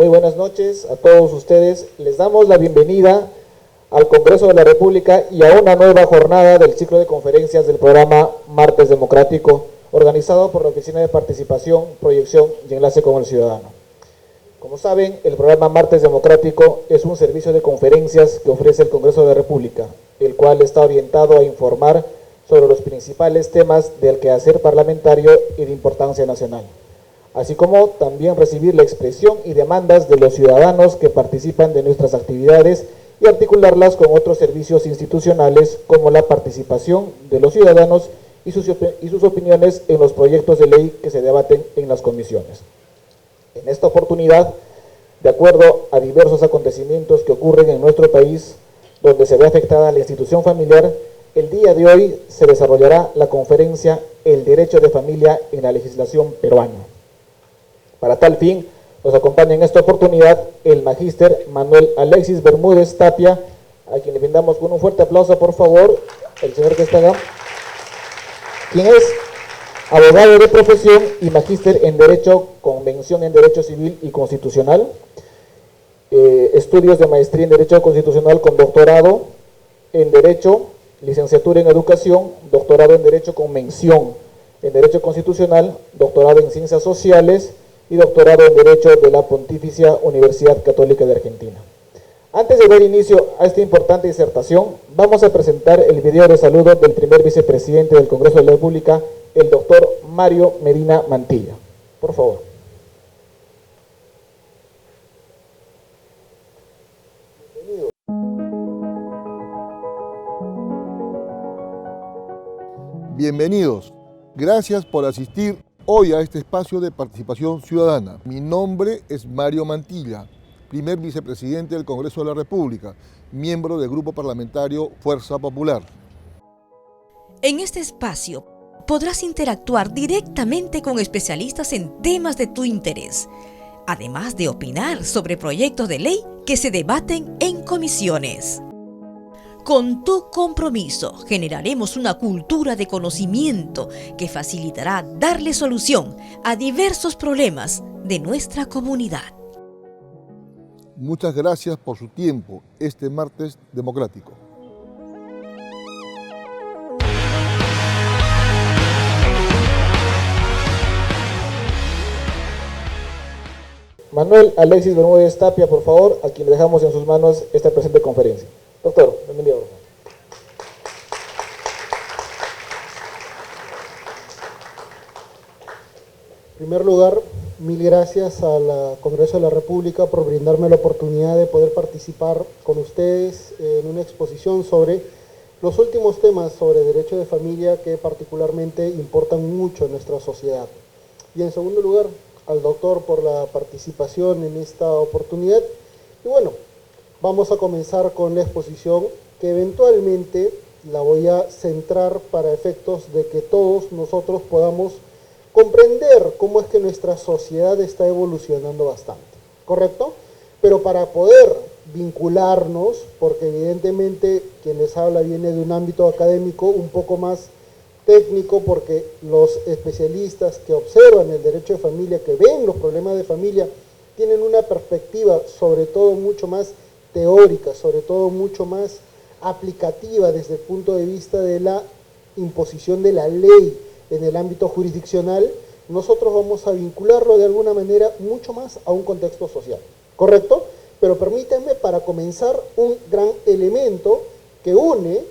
Muy buenas noches a todos ustedes. Les damos la bienvenida al Congreso de la República y a una nueva jornada del ciclo de conferencias del programa Martes Democrático, organizado por la Oficina de Participación, Proyección y Enlace con el Ciudadano. Como saben, el programa Martes Democrático es un servicio de conferencias que ofrece el Congreso de la República, el cual está orientado a informar sobre los principales temas del quehacer parlamentario y de importancia nacional, así como también recibir la expresión y demandas de los ciudadanos que participan de nuestras actividades y articularlas con otros servicios institucionales como la participación de los ciudadanos y sus opiniones en los proyectos de ley que se debaten en las comisiones. En esta oportunidad, de acuerdo a diversos acontecimientos que ocurren en nuestro país, donde se ve afectada la institución familiar, el día de hoy se desarrollará la conferencia El Derecho de Familia en la Legislación Peruana. Para tal fin, nos acompaña en esta oportunidad el magíster Manuel Alexis Bermúdez Tapia, a quien le brindamos con un fuerte aplauso, por favor, el señor que está acá, quien es abogado de profesión y magíster en Derecho, con mención en Derecho Civil y Constitucional, estudios de maestría en Derecho Constitucional con doctorado en Derecho, licenciatura en Educación, doctorado en Derecho con mención en Derecho Constitucional, doctorado en Ciencias Sociales y doctorado en Derecho de la Pontificia Universidad Católica de Argentina. Antes de dar inicio a esta importante disertación, vamos a presentar el video de saludo del primer vicepresidente del Congreso de la República, el doctor Mario Medina Mantilla. Por favor. Bienvenidos. Gracias por asistir hoy a este espacio de participación ciudadana. Mi nombre es Mario Mantilla, primer vicepresidente del Congreso de la República, miembro del Grupo Parlamentario Fuerza Popular. En este espacio podrás interactuar directamente con especialistas en temas de tu interés, además de opinar sobre proyectos de ley que se debaten en comisiones. Con tu compromiso generaremos una cultura de conocimiento que facilitará darle solución a diversos problemas de nuestra comunidad. Muchas gracias por su tiempo este martes democrático. Manuel Alexis Bermúdez Tapia, por favor, a quien le dejamos en sus manos esta presente conferencia. Doctor, bienvenido. En primer lugar, mil gracias al Congreso de la República por brindarme la oportunidad de poder participar con ustedes en una exposición sobre los últimos temas sobre derecho de familia que particularmente importan mucho en nuestra sociedad. Y en segundo lugar, al doctor por la participación en esta oportunidad. Y bueno, vamos a comenzar con la exposición que eventualmente la voy a centrar para efectos de que todos nosotros podamos comprender cómo es que nuestra sociedad está evolucionando bastante, ¿correcto? Pero para poder vincularnos, porque evidentemente quien les habla viene de un ámbito académico un poco más técnico, porque los especialistas que observan el derecho de familia, que ven los problemas de familia, tienen una perspectiva sobre todo mucho más teórica, sobre todo mucho más aplicativa desde el punto de vista de la imposición de la ley en el ámbito jurisdiccional. Nosotros vamos a vincularlo de alguna manera mucho más a un contexto social, ¿correcto? Pero permítanme para comenzar un gran elemento que une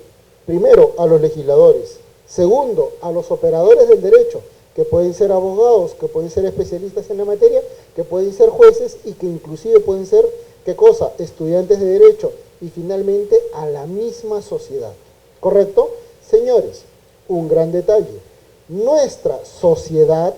primero a los legisladores, segundo a los operadores del derecho, que pueden ser abogados, que pueden ser especialistas en la materia, que pueden ser jueces y que inclusive pueden ser, ¿qué cosa?, estudiantes de derecho, y finalmente a la misma sociedad, ¿correcto? Señores, un gran detalle. Nuestra sociedad,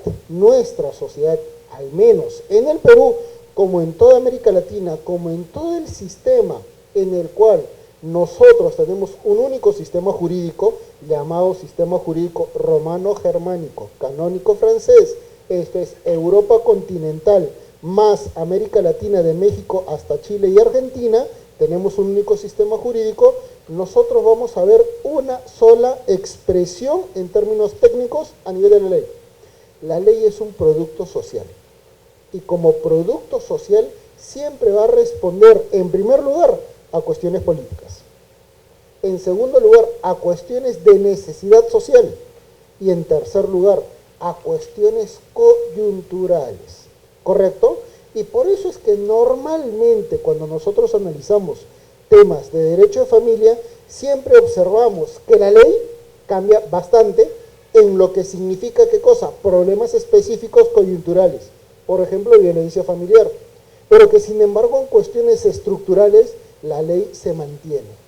al menos en el Perú, como en toda América Latina, como en todo el sistema en el cual nosotros tenemos un único sistema jurídico, llamado sistema jurídico romano-germánico, canónico francés, esto es Europa continental, más América Latina de México hasta Chile y Argentina, tenemos un único sistema jurídico. Nosotros vamos a ver una sola expresión en términos técnicos a nivel de la ley. La ley es un producto social y como producto social siempre va a responder, en primer lugar, a cuestiones políticas. En segundo lugar, a cuestiones de necesidad social. Y en tercer lugar, a cuestiones coyunturales. ¿Correcto? Y por eso es que normalmente cuando nosotros analizamos temas de derecho de familia, siempre observamos que la ley cambia bastante en lo que significa, ¿qué cosa? Problemas específicos coyunturales. Por ejemplo, violencia familiar. Pero que sin embargo en cuestiones estructurales la ley se mantiene.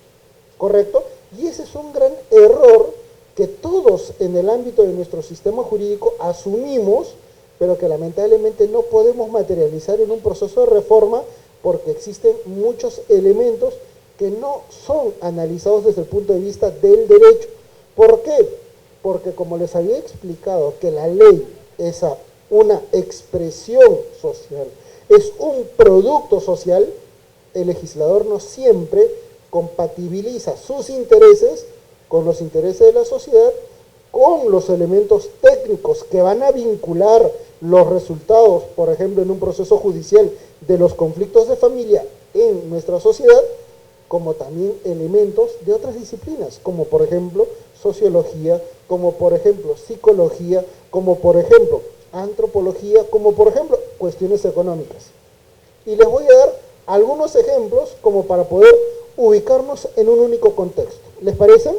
¿Correcto? Y ese es un gran error que todos en el ámbito de nuestro sistema jurídico asumimos, pero que lamentablemente no podemos materializar en un proceso de reforma porque existen muchos elementos que no son analizados desde el punto de vista del derecho. ¿Por qué? Porque como les había explicado que la ley es una expresión social, es un producto social, el legislador no siempre compatibiliza sus intereses con los intereses de la sociedad, con los elementos técnicos que van a vincular los resultados, por ejemplo, en un proceso judicial de los conflictos de familia en nuestra sociedad, como también elementos de otras disciplinas, como por ejemplo sociología, como por ejemplo psicología, como por ejemplo antropología, como por ejemplo cuestiones económicas. Y les voy a dar algunos ejemplos como para poder ubicarnos en un único contexto. ¿Les parece?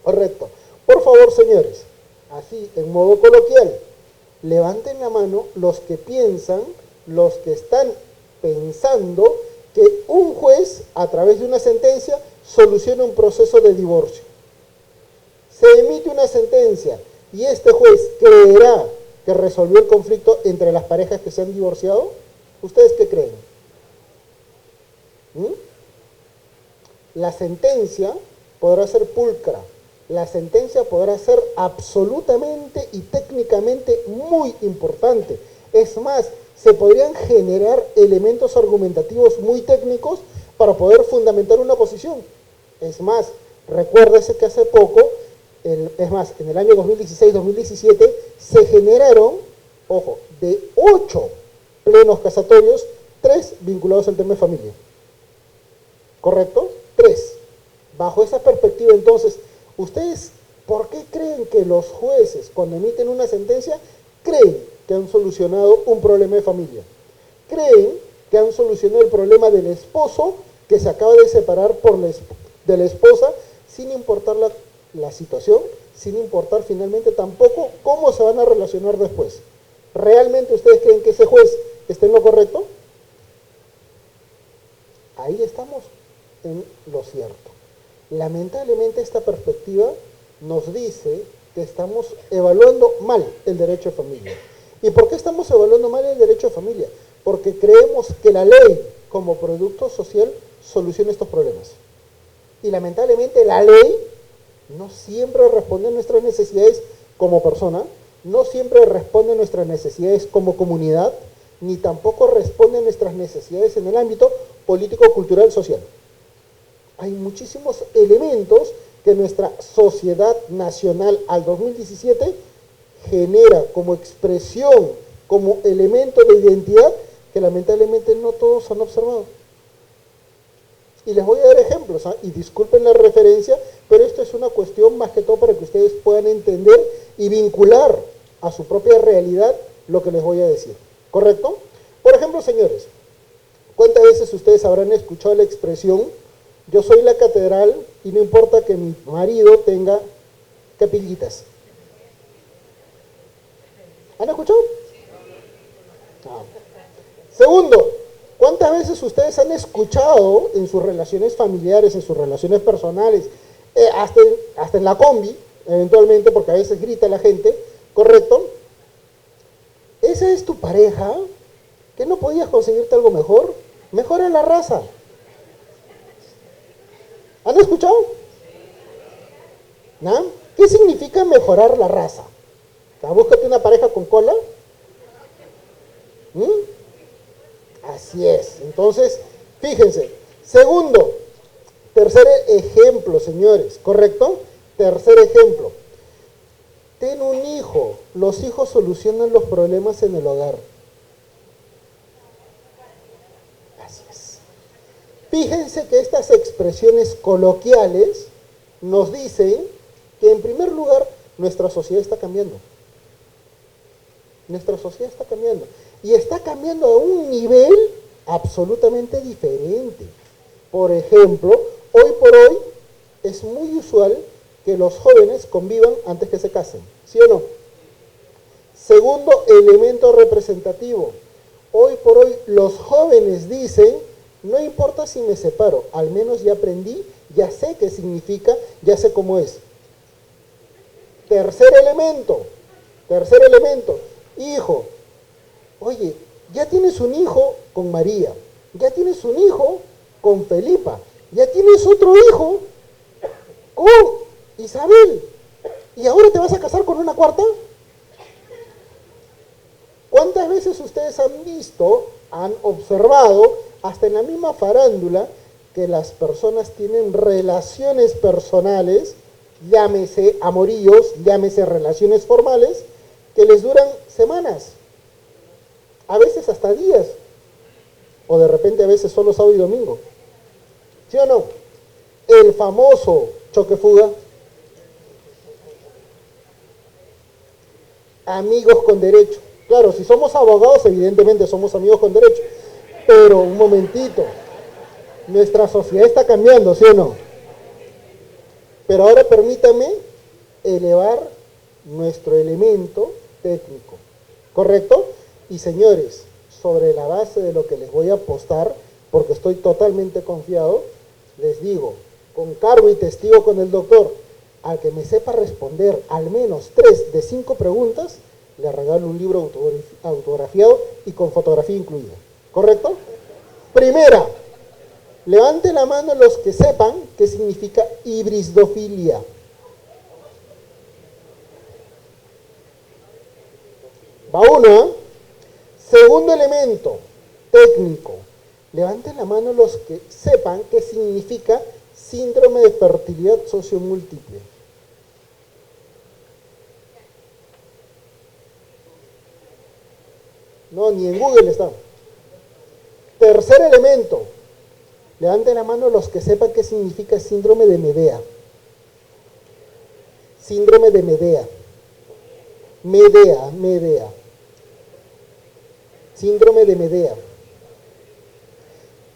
Correcto. Por favor, señores, así en modo coloquial, levanten la mano los que piensan, los que están pensando que un juez, a través de una sentencia, soluciona un proceso de divorcio. Se emite una sentencia y este juez creerá que resolvió el conflicto entre las parejas que se han divorciado. ¿Ustedes qué creen? La sentencia podrá ser pulcra, la sentencia podrá ser absolutamente y técnicamente muy importante. Es más, se podrían generar elementos argumentativos muy técnicos para poder fundamentar una posición. Es más, recuérdese que hace poco, en el año 2016-2017, se generaron, ojo, de 8 plenos casatorios, 3 vinculados al tema de familia. ¿Correcto? 3. Bajo esa perspectiva, entonces, ¿ustedes por qué creen que los jueces, cuando emiten una sentencia, creen que han solucionado un problema de familia? Creen que han solucionado el problema del esposo que se acaba de separar de la esposa, sin importar la situación, sin importar finalmente tampoco cómo se van a relacionar después. ¿Realmente ustedes creen que ese juez está en lo correcto? Ahí estamos en lo cierto. Lamentablemente esta perspectiva nos dice que estamos evaluando mal el derecho de familia. ¿Y por qué estamos evaluando mal el derecho de familia? Porque creemos que la ley como producto social soluciona estos problemas. Y lamentablemente la ley no siempre responde a nuestras necesidades como persona, no siempre responde a nuestras necesidades como comunidad, ni tampoco responde a nuestras necesidades en el ámbito político, cultural, social. Hay muchísimos elementos que nuestra sociedad nacional al 2017 genera como expresión, como elemento de identidad que lamentablemente no todos han observado. Y les voy a dar ejemplos, y disculpen la referencia, pero esto es una cuestión más que todo para que ustedes puedan entender y vincular a su propia realidad lo que les voy a decir. ¿Correcto? Por ejemplo, señores, ¿cuántas veces ustedes habrán escuchado la expresión: yo soy la catedral y no importa que mi marido tenga capillitas? ¿Han escuchado? Segundo, ¿cuántas veces ustedes han escuchado en sus relaciones familiares, en sus relaciones personales, hasta en la combi, eventualmente, porque a veces grita la gente, ¿correcto? ¿Esa es tu pareja? ¿Que no podías conseguirte algo mejor? Mejora la raza. ¿Han escuchado? ¿No? ¿Qué significa mejorar la raza? Búscate una pareja con cola. Así es. Entonces, fíjense. Segundo, tercer ejemplo, señores, ¿correcto? Tercer ejemplo. Ten un hijo. Los hijos solucionan los problemas en el hogar. Fíjense que estas expresiones coloquiales nos dicen que en primer lugar nuestra sociedad está cambiando. Nuestra sociedad está cambiando. Y está cambiando a un nivel absolutamente diferente. Por ejemplo, hoy por hoy es muy usual que los jóvenes convivan antes que se casen. ¿Sí o no? Segundo elemento representativo. Hoy por hoy los jóvenes dicen, no importa si me separo, al menos ya aprendí, ya sé qué significa, ya sé cómo es. Tercer elemento, hijo. Oye, ya tienes un hijo con María, ya tienes un hijo con Felipa, ya tienes otro hijo con Isabel, ¿y ahora te vas a casar con una cuarta? ¿Cuántas veces ustedes han visto, han observado, hasta en la misma farándula, que las personas tienen relaciones personales, llámese amoríos, llámese relaciones formales, que les duran semanas, a veces hasta días, o de repente a veces solo sábado y domingo? ¿Sí o no? El famoso choque-fuga. Amigos con derecho. Claro, si somos abogados, evidentemente somos amigos con derecho. Pero, un momentito, nuestra sociedad está cambiando, ¿sí o no? Pero ahora permítame elevar nuestro elemento técnico, ¿correcto? Y señores, sobre la base de lo que les voy a apostar, porque estoy totalmente confiado, les digo, con cargo y testigo con el doctor, al que me sepa responder al menos 3 de 5 preguntas, le regalo un libro autografiado y con fotografía incluida. ¿Correcto? Primera, levante la mano los que sepan qué significa hibrisdofilia. Va uno, ¿eh? Segundo elemento técnico, levanten la mano los que sepan qué significa síndrome de fertilidad sociomúltiple. No, ni en Google está. Tercer elemento, levanten la mano los que sepan qué significa síndrome de Medea. Síndrome de Medea. Medea. Síndrome de Medea.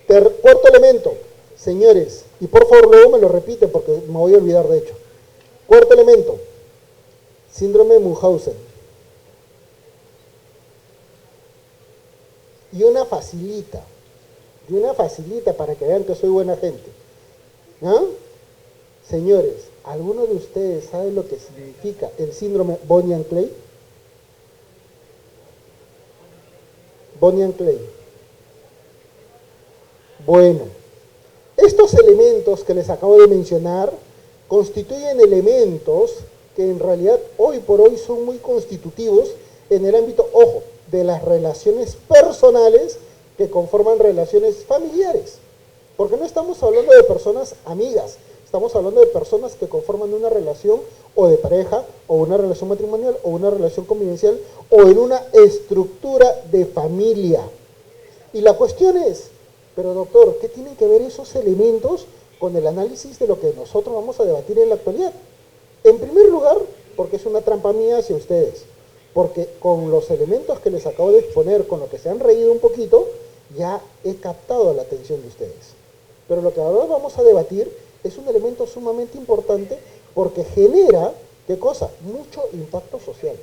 Cuarto elemento, señores, y por favor luego me lo repiten porque me voy a olvidar de hecho. Cuarto elemento, síndrome de Munchausen. Y una facilita para que vean que soy buena gente. ¿Ah? Señores, ¿alguno de ustedes sabe lo que significa el síndrome Bonnie and Clay? Bonnie and Clay. Bueno, estos elementos que les acabo de mencionar constituyen elementos que en realidad hoy por hoy son muy constitutivos en el ámbito, ojo, de las relaciones personales que conforman relaciones familiares. Porque no estamos hablando de personas amigas, estamos hablando de personas que conforman una relación o de pareja, o una relación matrimonial, o una relación convivencial, o en una estructura de familia. Y la cuestión es, pero doctor, ¿qué tienen que ver esos elementos con el análisis de lo que nosotros vamos a debatir en la actualidad? En primer lugar, porque es una trampa mía hacia ustedes. Porque con los elementos que les acabo de exponer, con lo que se han reído un poquito, ya he captado la atención de ustedes. Pero lo que ahora vamos a debatir es un elemento sumamente importante porque genera, ¿qué cosa? Mucho impacto social.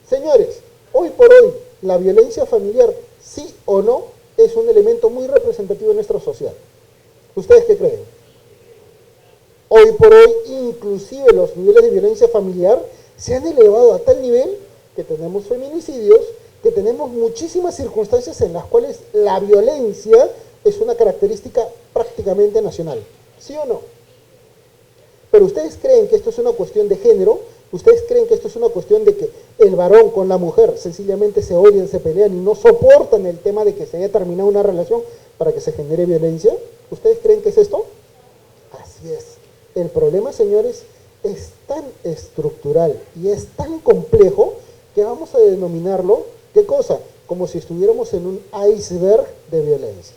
Señores, hoy por hoy, la violencia familiar, sí o no, es un elemento muy representativo en nuestra sociedad. ¿Ustedes qué creen? Hoy por hoy, inclusive los niveles de violencia familiar se han elevado a tal nivel que tenemos feminicidios, que tenemos muchísimas circunstancias en las cuales la violencia es una característica prácticamente nacional. ¿Sí o no? Pero ustedes creen que esto es una cuestión de género, ustedes creen que esto es una cuestión de que el varón con la mujer sencillamente se odian, se pelean y no soportan el tema de que se haya terminado una relación para que se genere violencia. ¿Ustedes creen que es esto? Así es. El problema, señores, es tan estructural y es tan complejo que vamos a denominarlo, ¿qué cosa? Como si estuviéramos en un iceberg de violencia,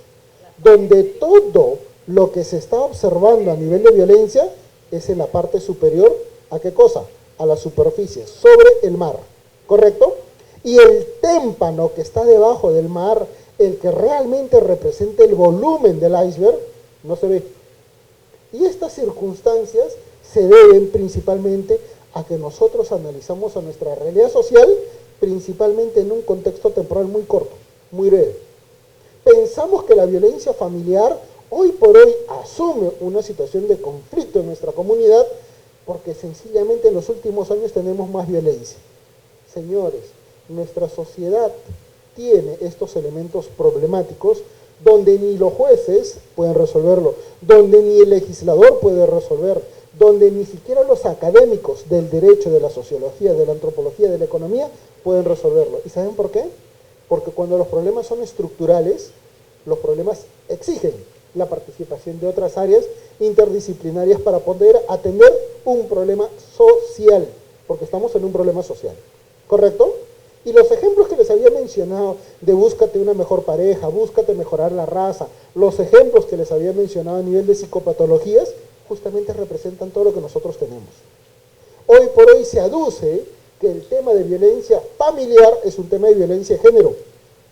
donde todo Lo que se está observando a nivel de violencia es en la parte superior, ¿a qué cosa? A la superficie, sobre el mar, ¿correcto? Y el témpano que está debajo del mar, el que realmente representa el volumen del iceberg, no se ve. Y estas circunstancias se deben principalmente a que nosotros analizamos a nuestra realidad social, principalmente en un contexto temporal muy corto, muy breve. Pensamos que la violencia familiar hoy por hoy asume una situación de conflicto en nuestra comunidad porque sencillamente en los últimos años tenemos más violencia. Señores, nuestra sociedad tiene estos elementos problemáticos donde ni los jueces pueden resolverlo, donde ni el legislador puede resolver, donde ni siquiera los académicos del derecho, de la sociología, de la antropología, de la economía pueden resolverlo. ¿Y saben por qué? Porque cuando los problemas son estructurales, los problemas exigen la participación de otras áreas interdisciplinarias para poder atender un problema social, porque estamos en un problema social, ¿correcto? Y los ejemplos que les había mencionado de búscate una mejor pareja, búscate mejorar la raza, los ejemplos que les había mencionado a nivel de psicopatologías, justamente representan todo lo que nosotros tenemos. Hoy por hoy se aduce que el tema de violencia familiar es un tema de violencia de género.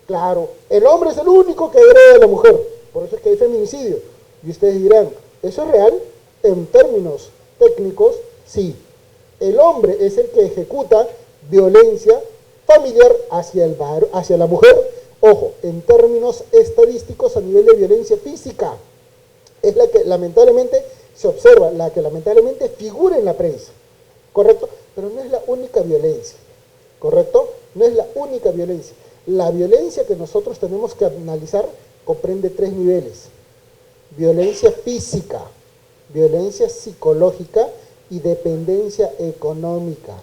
Claro, el hombre es el único que agrede a la mujer, por eso es que hay feminicidio. Y ustedes dirán, ¿eso es real? En términos técnicos, sí. El hombre es el que ejecuta violencia familiar hacia la mujer. Ojo, en términos estadísticos a nivel de violencia física, es la que lamentablemente se observa, la que lamentablemente figura en la prensa, ¿correcto? Pero no es la única violencia, ¿correcto? No es la única violencia. La violencia que nosotros tenemos que analizar comprende 3 niveles. Violencia física, violencia psicológica y dependencia económica.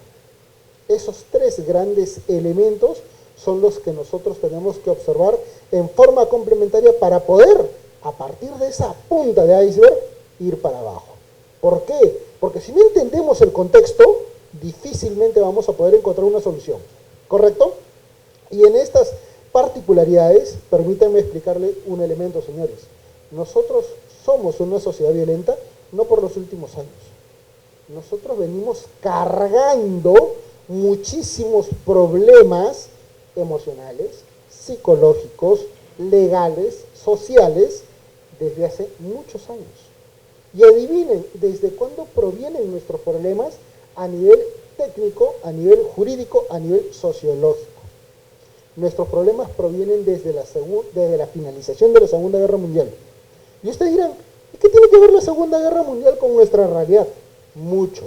Esos 3 grandes elementos son los que nosotros tenemos que observar en forma complementaria para poder, a partir de esa punta de iceberg, ir para abajo. ¿Por qué? Porque si no entendemos el contexto, difícilmente vamos a poder encontrar una solución, ¿correcto? Y en estas particularidades, permítanme explicarle un elemento, señores. Nosotros somos una sociedad violenta, no por los últimos años. Nosotros venimos cargando muchísimos problemas emocionales, psicológicos, legales, sociales, desde hace muchos años. Y adivinen, ¿desde cuándo provienen nuestros problemas a nivel técnico, a nivel jurídico, a nivel sociológico? Nuestros problemas provienen desde la finalización de la Segunda Guerra Mundial. Y ustedes dirán, ¿y qué tiene que ver la Segunda Guerra Mundial con nuestra realidad? Mucho.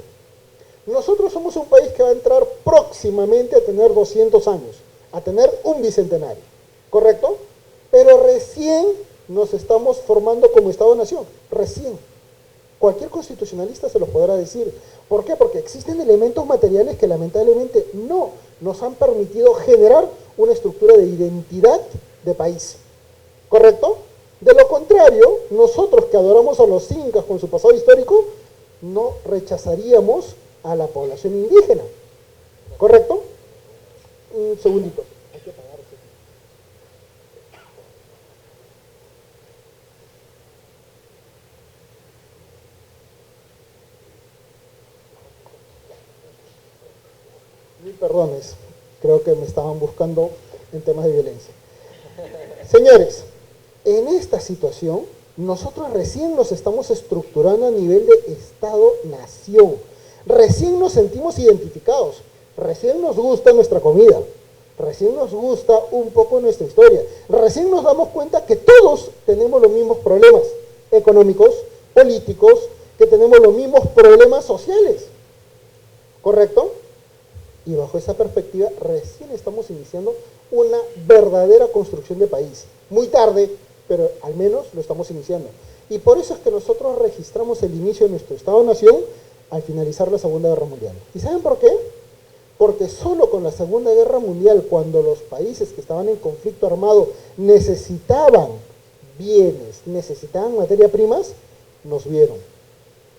Nosotros somos un país que va a entrar próximamente a tener 200 años, a tener un bicentenario, ¿correcto? Pero recién nos estamos formando como Estado-Nación, recién. Cualquier constitucionalista se los podrá decir. ¿Por qué? Porque existen elementos materiales que lamentablemente no nos han permitido generar una estructura de identidad de país, ¿correcto? De lo contrario, nosotros que adoramos a los incas con su pasado histórico, no rechazaríamos a la población indígena, ¿correcto? Un segundito. Hay que apagar esto. Mil perdones, creo que me estaban buscando en temas de violencia. Señores, en esta situación, nosotros recién nos estamos estructurando a nivel de Estado-Nación. Recién nos sentimos identificados, recién nos gusta nuestra comida, recién nos gusta un poco nuestra historia, recién nos damos cuenta que todos tenemos los mismos problemas económicos, políticos, que tenemos los mismos problemas sociales, ¿correcto? Y bajo esa perspectiva recién estamos iniciando una verdadera construcción de país. Muy tarde, pero al menos lo estamos iniciando. Y por eso es que nosotros registramos el inicio de nuestro Estado-Nación al finalizar la Segunda Guerra Mundial. ¿Y saben por qué? Porque solo con la Segunda Guerra Mundial, cuando los países que estaban en conflicto armado necesitaban bienes, necesitaban materias primas, nos vieron.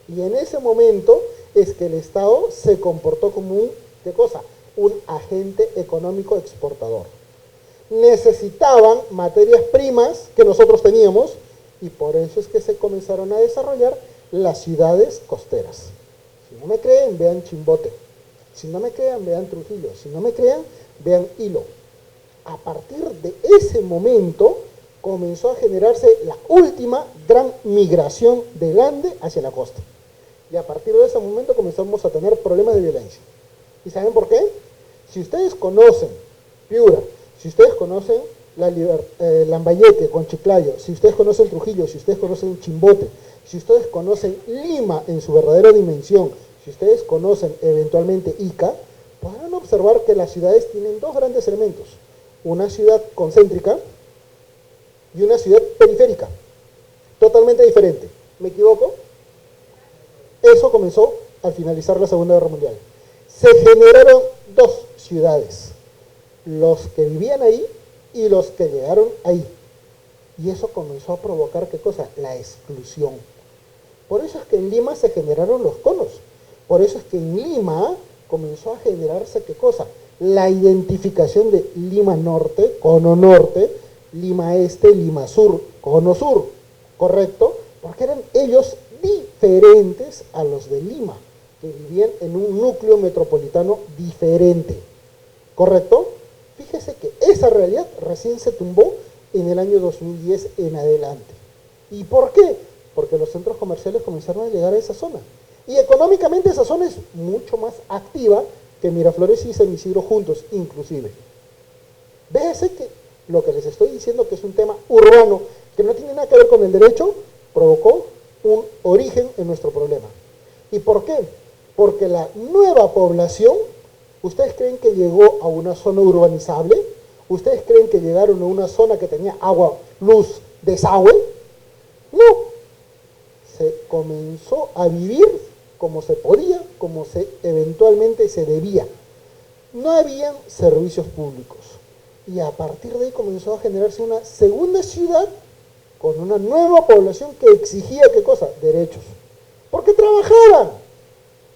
Y en ese momento es que el Estado se comportó como un, ¿qué cosa? Un agente económico exportador. Necesitaban materias primas que nosotros teníamos Y por eso es que se comenzaron a desarrollar las ciudades costeras. Si no me creen, vean Chimbote. Si no me crean, vean Trujillo. Si no me crean, vean Hilo. A partir de ese momento comenzó a generarse la última gran migración del Ande hacia la costa. Y a partir de ese momento comenzamos a tener problemas de violencia. ¿Y saben por qué? Si ustedes conocen Piura, si ustedes conocen Lambayeque con Chiclayo, si ustedes conocen Trujillo, si ustedes conocen Chimbote, si ustedes conocen Lima en su verdadera dimensión, si ustedes conocen eventualmente Ica, podrán observar que las ciudades tienen dos grandes elementos. Una ciudad concéntrica y una ciudad periférica. Totalmente diferente. ¿Me equivoco? Eso comenzó al finalizar la Segunda Guerra Mundial. Se generaron dos ciudades. Los que vivían ahí y los que llegaron ahí. Y eso comenzó a provocar, ¿qué cosa? La exclusión. Por eso es que en Lima se generaron los conos. Por eso es que en Lima comenzó a generarse, ¿qué cosa? La identificación de Lima Norte, cono norte, Lima Este, Lima Sur, cono sur. ¿Correcto? Porque eran ellos diferentes a los de Lima, que vivían en un núcleo metropolitano diferente. ¿Correcto? Fíjese que esa realidad recién se tumbó en el año 2010 en adelante. ¿Y por qué? Porque los centros comerciales comenzaron a llegar a esa zona. Y económicamente esa zona es mucho más activa que Miraflores y San Isidro juntos, inclusive. Véase que lo que les estoy diciendo, que es un tema urbano, que no tiene nada que ver con el derecho, provocó un origen en nuestro problema. ¿Y por qué? Porque la nueva población, ¿ustedes creen que llegó a una zona urbanizable? ¿Ustedes creen que llegaron a una zona que tenía agua, luz, desagüe? No. Se comenzó a vivir como se podía, como se eventualmente se debía. No habían servicios públicos. Y a partir de ahí comenzó a generarse una segunda ciudad con una nueva población que exigía, ¿qué cosa? Derechos. Porque trabajaban.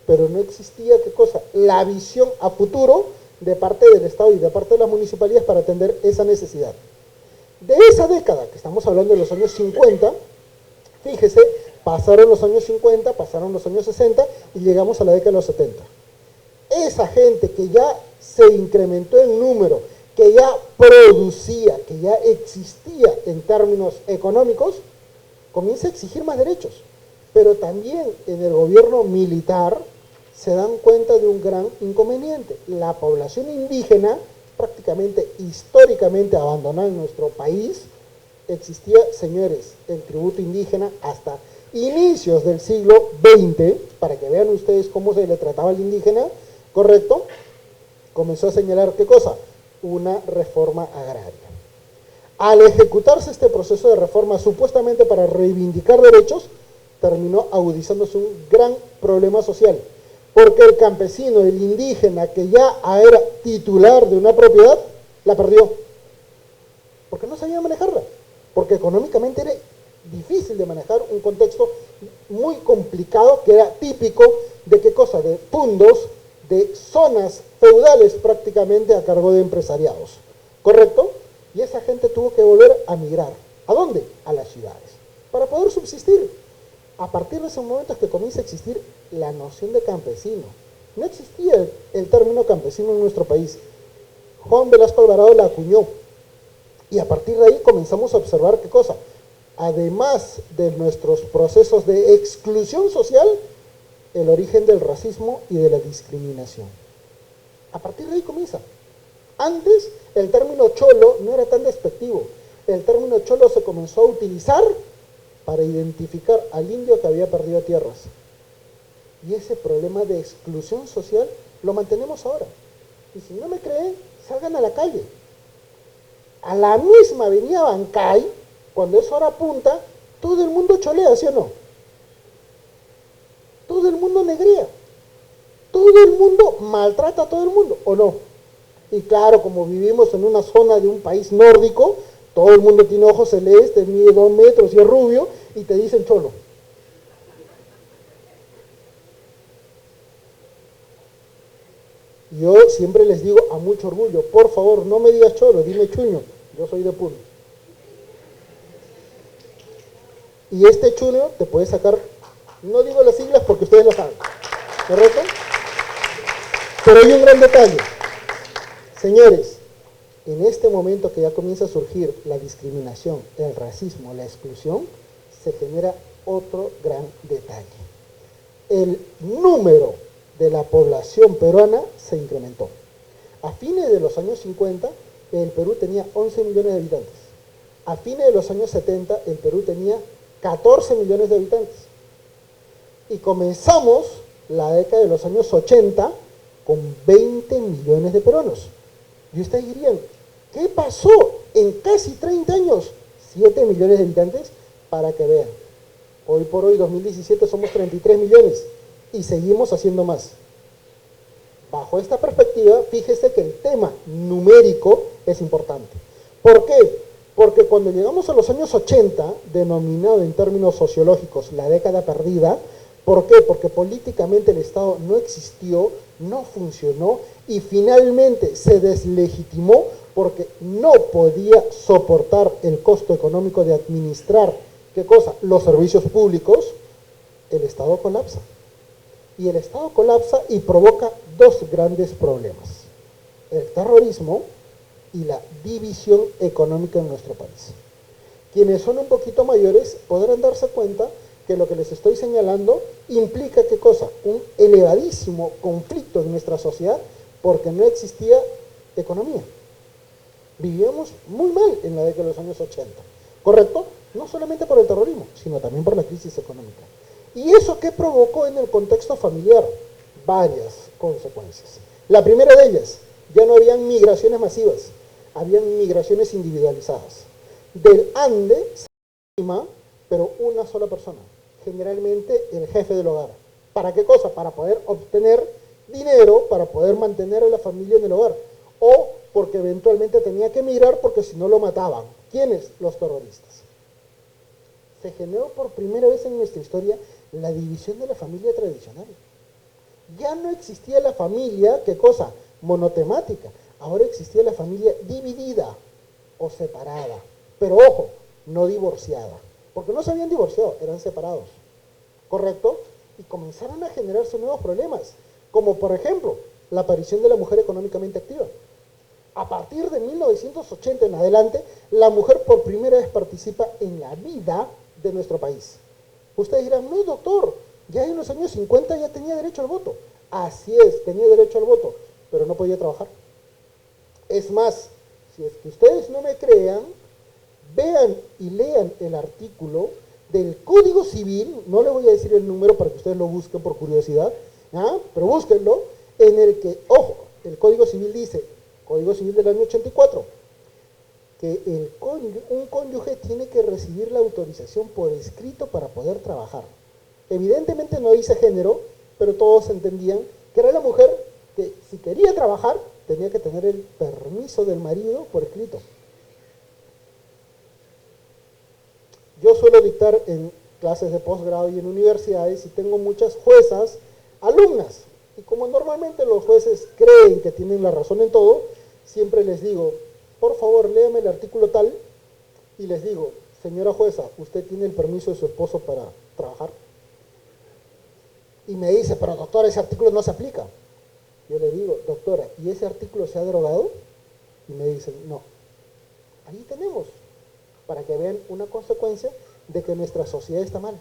Pero no existía, ¿qué cosa? La visión a futuro de parte del Estado y de parte de las municipalidades para atender esa necesidad. De esa década, que estamos hablando de los años 50, fíjese, pasaron los años 50, pasaron los años 60 y llegamos a la década de los 70. Esa gente que ya se incrementó en número, que ya producía, que ya existía en términos económicos, comienza a exigir más derechos. Pero también en el gobierno militar se dan cuenta de un gran inconveniente. La población indígena, prácticamente históricamente abandonada en nuestro país, existía, señores, el tributo indígena hasta inicios del siglo XX, para que vean ustedes cómo se le trataba al indígena, ¿correcto? Comenzó a señalar, ¿qué cosa? Una reforma agraria. Al ejecutarse este proceso de reforma supuestamente para reivindicar derechos, terminó agudizándose un gran problema social, porque el campesino, el indígena que ya era titular de una propiedad, la perdió, porque no sabía manejarla, porque económicamente era difícil de manejar un contexto muy complicado que era típico de qué cosa, de fundos, de zonas feudales prácticamente a cargo de empresariados, ¿correcto? Y esa gente tuvo que volver a migrar. ¿A dónde? A las ciudades, para poder subsistir. A partir de ese momento es que comienza a existir la noción de campesino. No existía el término campesino en nuestro país. Juan Velasco Alvarado la acuñó. Y a partir de ahí comenzamos a observar qué cosa. Además de nuestros procesos de exclusión social, el origen del racismo y de la discriminación. A partir de ahí comienza. Antes el término cholo no era tan despectivo. El término cholo se comenzó a utilizar para identificar al indio que había perdido tierras. Y ese problema de exclusión social lo mantenemos ahora. Y si no me creen, salgan a la calle. A la misma avenida Bancay, cuando es hora punta, todo el mundo cholea, ¿sí o no? Todo el mundo negrea. Todo el mundo maltrata a todo el mundo, ¿o no? Y claro, como vivimos en una zona de un país nórdico, todo el mundo tiene ojos celestes, mide 2 metros y es rubio, y te dicen cholo. Yo siempre les digo a mucho orgullo, por favor, no me digas cholo, dime chuño, yo soy de Puno. Y este chuno te puede sacar, no digo las siglas porque ustedes lo saben, ¿correcto? Pero hay un gran detalle. Señores, en este momento que ya comienza a surgir la discriminación, el racismo, la exclusión, se genera otro gran detalle. El número de la población peruana se incrementó. A fines de los años 50, el Perú tenía 11 millones de habitantes. A fines de los años 70, el Perú tenía 14 millones de habitantes. Y comenzamos la década de los años 80 con 20 millones de peruanos. Y ustedes dirían, ¿qué pasó en casi 30 años? 7 millones de habitantes, para que vean. Hoy por hoy, 2017, somos 33 millones y seguimos haciendo más. Bajo esta perspectiva, fíjese que el tema numérico es importante. ¿Por qué? Porque cuando llegamos a los años 80, denominado en términos sociológicos la década perdida, ¿por qué? Porque políticamente el Estado no existió, no funcionó y finalmente se deslegitimó porque no podía soportar el costo económico de administrar, ¿qué cosa? Los servicios públicos. El Estado colapsa. Y el Estado colapsa y provoca dos grandes problemas: el terrorismo y la división económica en nuestro país. Quienes son un poquito mayores podrán darse cuenta que lo que les estoy señalando implica, ¿qué cosa? Un elevadísimo conflicto en nuestra sociedad porque no existía economía. Vivíamos muy mal en la década de los años 80, ¿correcto? No solamente por el terrorismo, sino también por la crisis económica. ¿Y eso qué provocó en el contexto familiar? Varias consecuencias. La primera de ellas, ya no habían migraciones masivas, habían migraciones individualizadas. Del Ande se anima, pero una sola persona, generalmente el jefe del hogar. ¿Para qué cosa? Para poder obtener dinero, para poder mantener a la familia en el hogar. O porque eventualmente tenía que emigrar porque si no lo mataban. ¿Quiénes? Los terroristas. Se generó por primera vez en nuestra historia la división de la familia tradicional. Ya no existía la familia, ¿qué cosa? Monotemática. Ahora existía la familia dividida o separada. Pero ojo, no divorciada. Porque no se habían divorciado, eran separados. ¿Correcto? Y comenzaron a generarse nuevos problemas. Como por ejemplo, la aparición de la mujer económicamente activa. A partir de 1980 en adelante, la mujer por primera vez participa en la vida de nuestro país. Ustedes dirán, no doctor, ya en los años 50 ya tenía derecho al voto. Así es, tenía derecho al voto, pero no podía trabajar. Es más, si es que ustedes no me crean, vean y lean el artículo del Código Civil, no les voy a decir el número para que ustedes lo busquen por curiosidad, pero búsquenlo, en el que, ojo, el Código Civil dice, Código Civil del año 84, que un cónyuge tiene que recibir la autorización por escrito para poder trabajar. Evidentemente no dice género, pero todos entendían que era la mujer que si quería trabajar tenía que tener el permiso del marido por escrito. Yo suelo dictar en clases de posgrado y en universidades y tengo muchas juezas, alumnas, y como normalmente los jueces creen que tienen la razón en todo, siempre les digo, por favor, léame el artículo tal, y les digo, señora jueza, ¿usted tiene el permiso de su esposo para trabajar? Y me dice, pero doctora, ese artículo no se aplica. Yo le digo, doctora, ¿y ese artículo se ha derogado? Y me dicen, no. Ahí tenemos, para que vean una consecuencia de que nuestra sociedad está mal.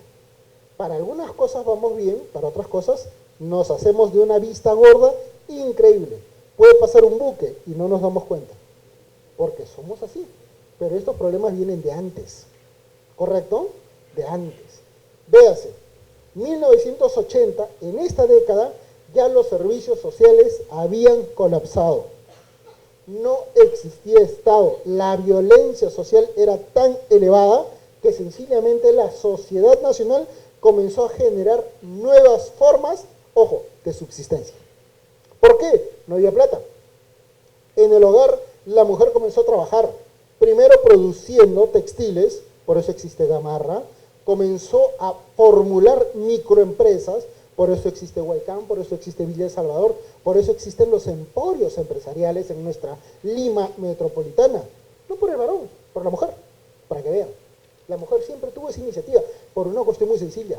Para algunas cosas vamos bien, para otras cosas nos hacemos de una vista gorda increíble. Puede pasar un buque y no nos damos cuenta, porque somos así. Pero estos problemas vienen de antes, ¿correcto? De antes. Véase, 1980, en esta década, ya los servicios sociales habían colapsado. No existía Estado. La violencia social era tan elevada que sencillamente la sociedad nacional comenzó a generar nuevas formas, ojo, de subsistencia. ¿Por qué? No había plata. En el hogar la mujer comenzó a trabajar, primero produciendo textiles, por eso existe Gamarra, comenzó a formular microempresas, por eso existe Huaycán, por eso existe Villa de Salvador, por eso existen los emporios empresariales en nuestra Lima metropolitana. No por el varón, por la mujer, para que vean. La mujer siempre tuvo esa iniciativa por una cuestión muy sencilla.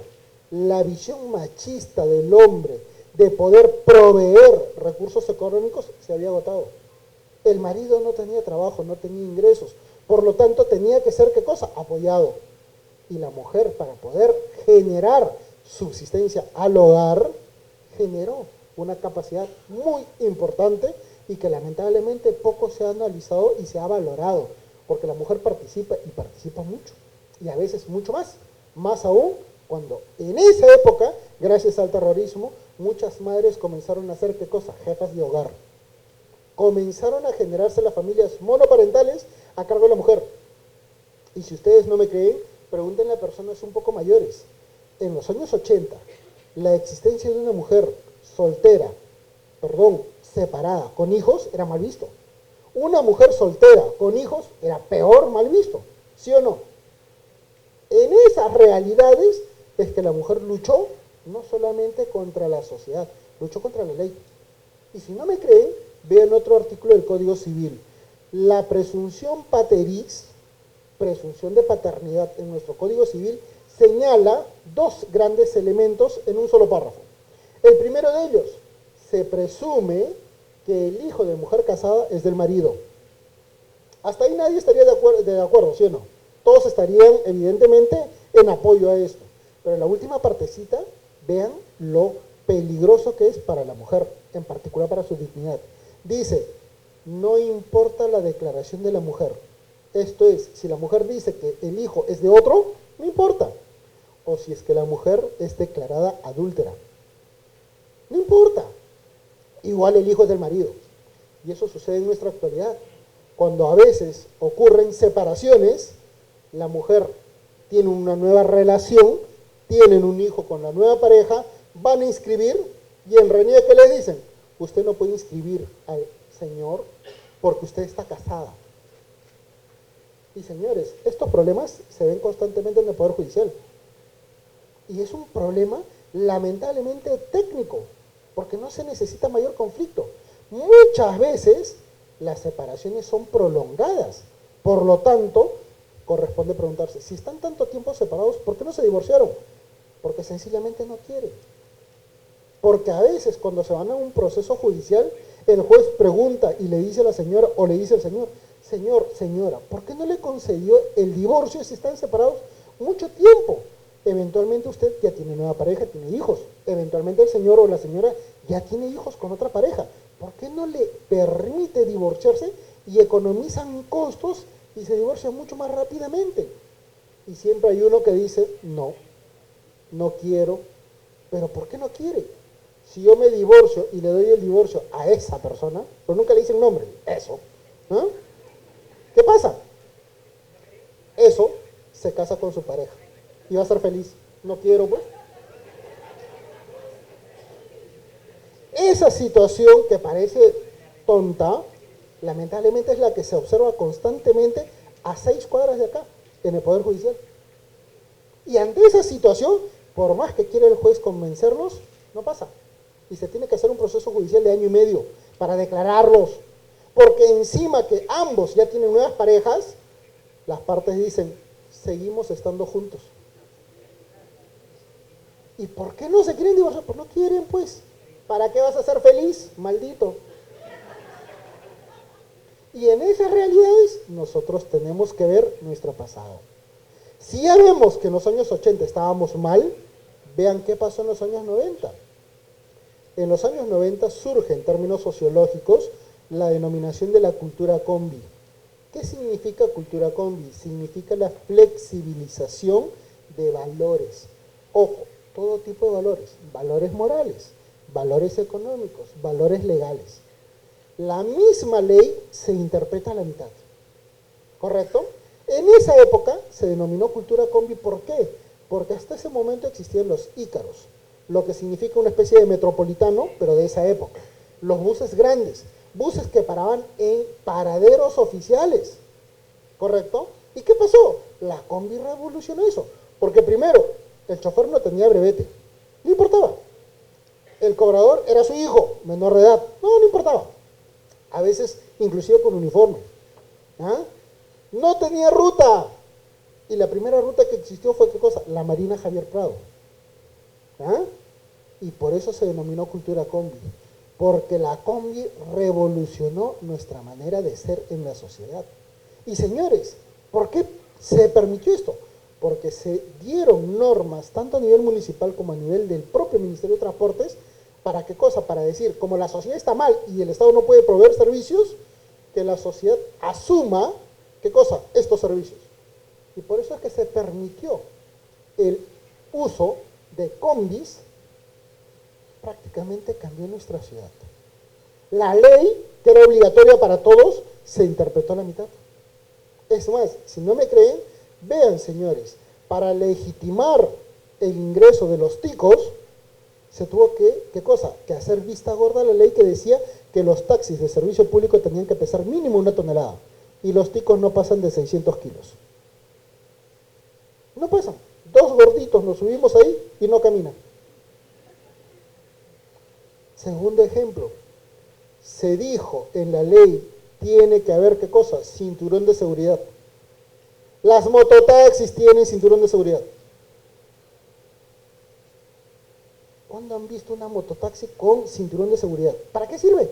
La visión machista del hombre de poder proveer recursos económicos se había agotado. El marido no tenía trabajo, no tenía ingresos, por lo tanto tenía que ser, ¿qué cosa? Apoyado. Y la mujer, para poder generar subsistencia al hogar, generó una capacidad muy importante y que lamentablemente poco se ha analizado y se ha valorado, porque la mujer participa y participa mucho, y a veces mucho más aún cuando en esa época, gracias al terrorismo, muchas madres comenzaron a hacer, ¿qué cosa? Jefas de hogar. Comenzaron a generarse las familias monoparentales a cargo de la mujer. Y si ustedes no me creen, pregúntenle a personas un poco mayores. En los años 80, la existencia de una mujer separada, con hijos, era mal visto. Una mujer soltera con hijos era peor mal visto, ¿sí o no? En esas realidades es que la mujer luchó no solamente contra la sociedad, luchó contra la ley. Y si no me creen, vean otro artículo del Código Civil. La presunción pateris, presunción de paternidad en nuestro Código Civil, señala dos grandes elementos en un solo párrafo. El primero de ellos, se presume que el hijo de mujer casada es del marido. Hasta ahí nadie estaría de acuerdo, ¿sí o no? Todos estarían evidentemente en apoyo a esto. Pero en la última partecita, vean lo peligroso que es para la mujer, en particular para su dignidad. Dice, no importa la declaración de la mujer. Esto es, si la mujer dice que el hijo es de otro, no importa. O si es que la mujer es declarada adúltera. No importa. Igual el hijo es del marido. Y eso sucede en nuestra actualidad. Cuando a veces ocurren separaciones, la mujer tiene una nueva relación, tienen un hijo con la nueva pareja, van a inscribir y en RENIEC, ¿qué les dicen? Usted no puede inscribir al señor porque usted está casada. Y señores, estos problemas se ven constantemente en el Poder Judicial. Y es un problema lamentablemente técnico, porque no se necesita mayor conflicto. Muchas veces las separaciones son prolongadas. Por lo tanto, corresponde preguntarse, si están tanto tiempo separados, ¿por qué no se divorciaron? Porque sencillamente no quieren. Porque a veces cuando se van a un proceso judicial, el juez pregunta y le dice a la señora o le dice al señor, señor, señora, ¿por qué no le concedió el divorcio si están separados mucho tiempo? Eventualmente usted ya tiene nueva pareja, tiene hijos. Eventualmente el señor o la señora ya tiene hijos con otra pareja. ¿Por qué no le permite divorciarse y economizan costos y se divorcian mucho más rápidamente? Y siempre hay uno que dice, no, no quiero. ¿Pero por qué no quiere? Si yo me divorcio y le doy el divorcio a esa persona, pero nunca le dicen nombre, eso, ¿no? ¿Qué pasa? Eso se casa con su pareja y va a ser feliz. No quiero, pues. Esa situación que parece tonta, lamentablemente es la que se observa constantemente a 6 cuadras de acá, en el Poder Judicial. Y ante esa situación, por más que quiera el juez convencerlos, no pasa. Y se tiene que hacer un proceso judicial de 1 año y medio para declararlos. Porque encima que ambos ya tienen nuevas parejas, las partes dicen, seguimos estando juntos. ¿Y por qué no se quieren divorciar? Pues no quieren, pues. ¿Para qué vas a ser feliz, maldito? Y en esas realidades nosotros tenemos que ver nuestro pasado. Si ya vemos que en los años 80 estábamos mal, vean qué pasó en los años 90. En los años 90 surge en términos sociológicos la denominación de la cultura combi. ¿Qué significa cultura combi? Significa la flexibilización de valores. Ojo, todo tipo de valores. Valores morales, valores económicos, valores legales. La misma ley se interpreta a la mitad. ¿Correcto? En esa época se denominó cultura combi. ¿Por qué? Porque hasta ese momento existían los ícaros, lo que significa una especie de metropolitano, pero de esa época. Los buses grandes, buses que paraban en paraderos oficiales. ¿Correcto? ¿Y qué pasó? La combi revolucionó eso. Porque primero, el chofer no tenía brevete. No importaba. El cobrador era su hijo, menor de edad. No importaba. A veces, inclusive con uniforme. ¿Ah? No tenía ruta. Y la primera ruta que existió fue, ¿qué cosa? La Marina Javier Prado. ¿Ah? Y por eso se denominó cultura combi. Porque la combi revolucionó nuestra manera de ser en la sociedad. Y señores, ¿por qué se permitió esto? Porque se dieron normas, tanto a nivel municipal como a nivel del propio Ministerio de Transportes, ¿para qué cosa? Para decir, como la sociedad está mal y el Estado no puede proveer servicios, que la sociedad asuma, ¿qué cosa? Estos servicios. Y por eso es que se permitió el uso de combis, prácticamente cambió nuestra ciudad. La ley, que era obligatoria para todos, se interpretó a la mitad. Es más, si no me creen, vean, señores, para legitimar el ingreso de los ticos, se tuvo que, ¿qué cosa? Que hacer vista gorda a la ley que decía que los taxis de servicio público tenían que pesar mínimo 1 tonelada y los ticos no pasan de 600 kilos. No pasan. 2 gorditos nos subimos ahí y no caminan. Segundo ejemplo, se dijo en la ley, tiene que haber, ¿qué cosa? Cinturón de seguridad. Las mototaxis tienen cinturón de seguridad. ¿Cuándo han visto una mototaxi con cinturón de seguridad? ¿Para qué sirve?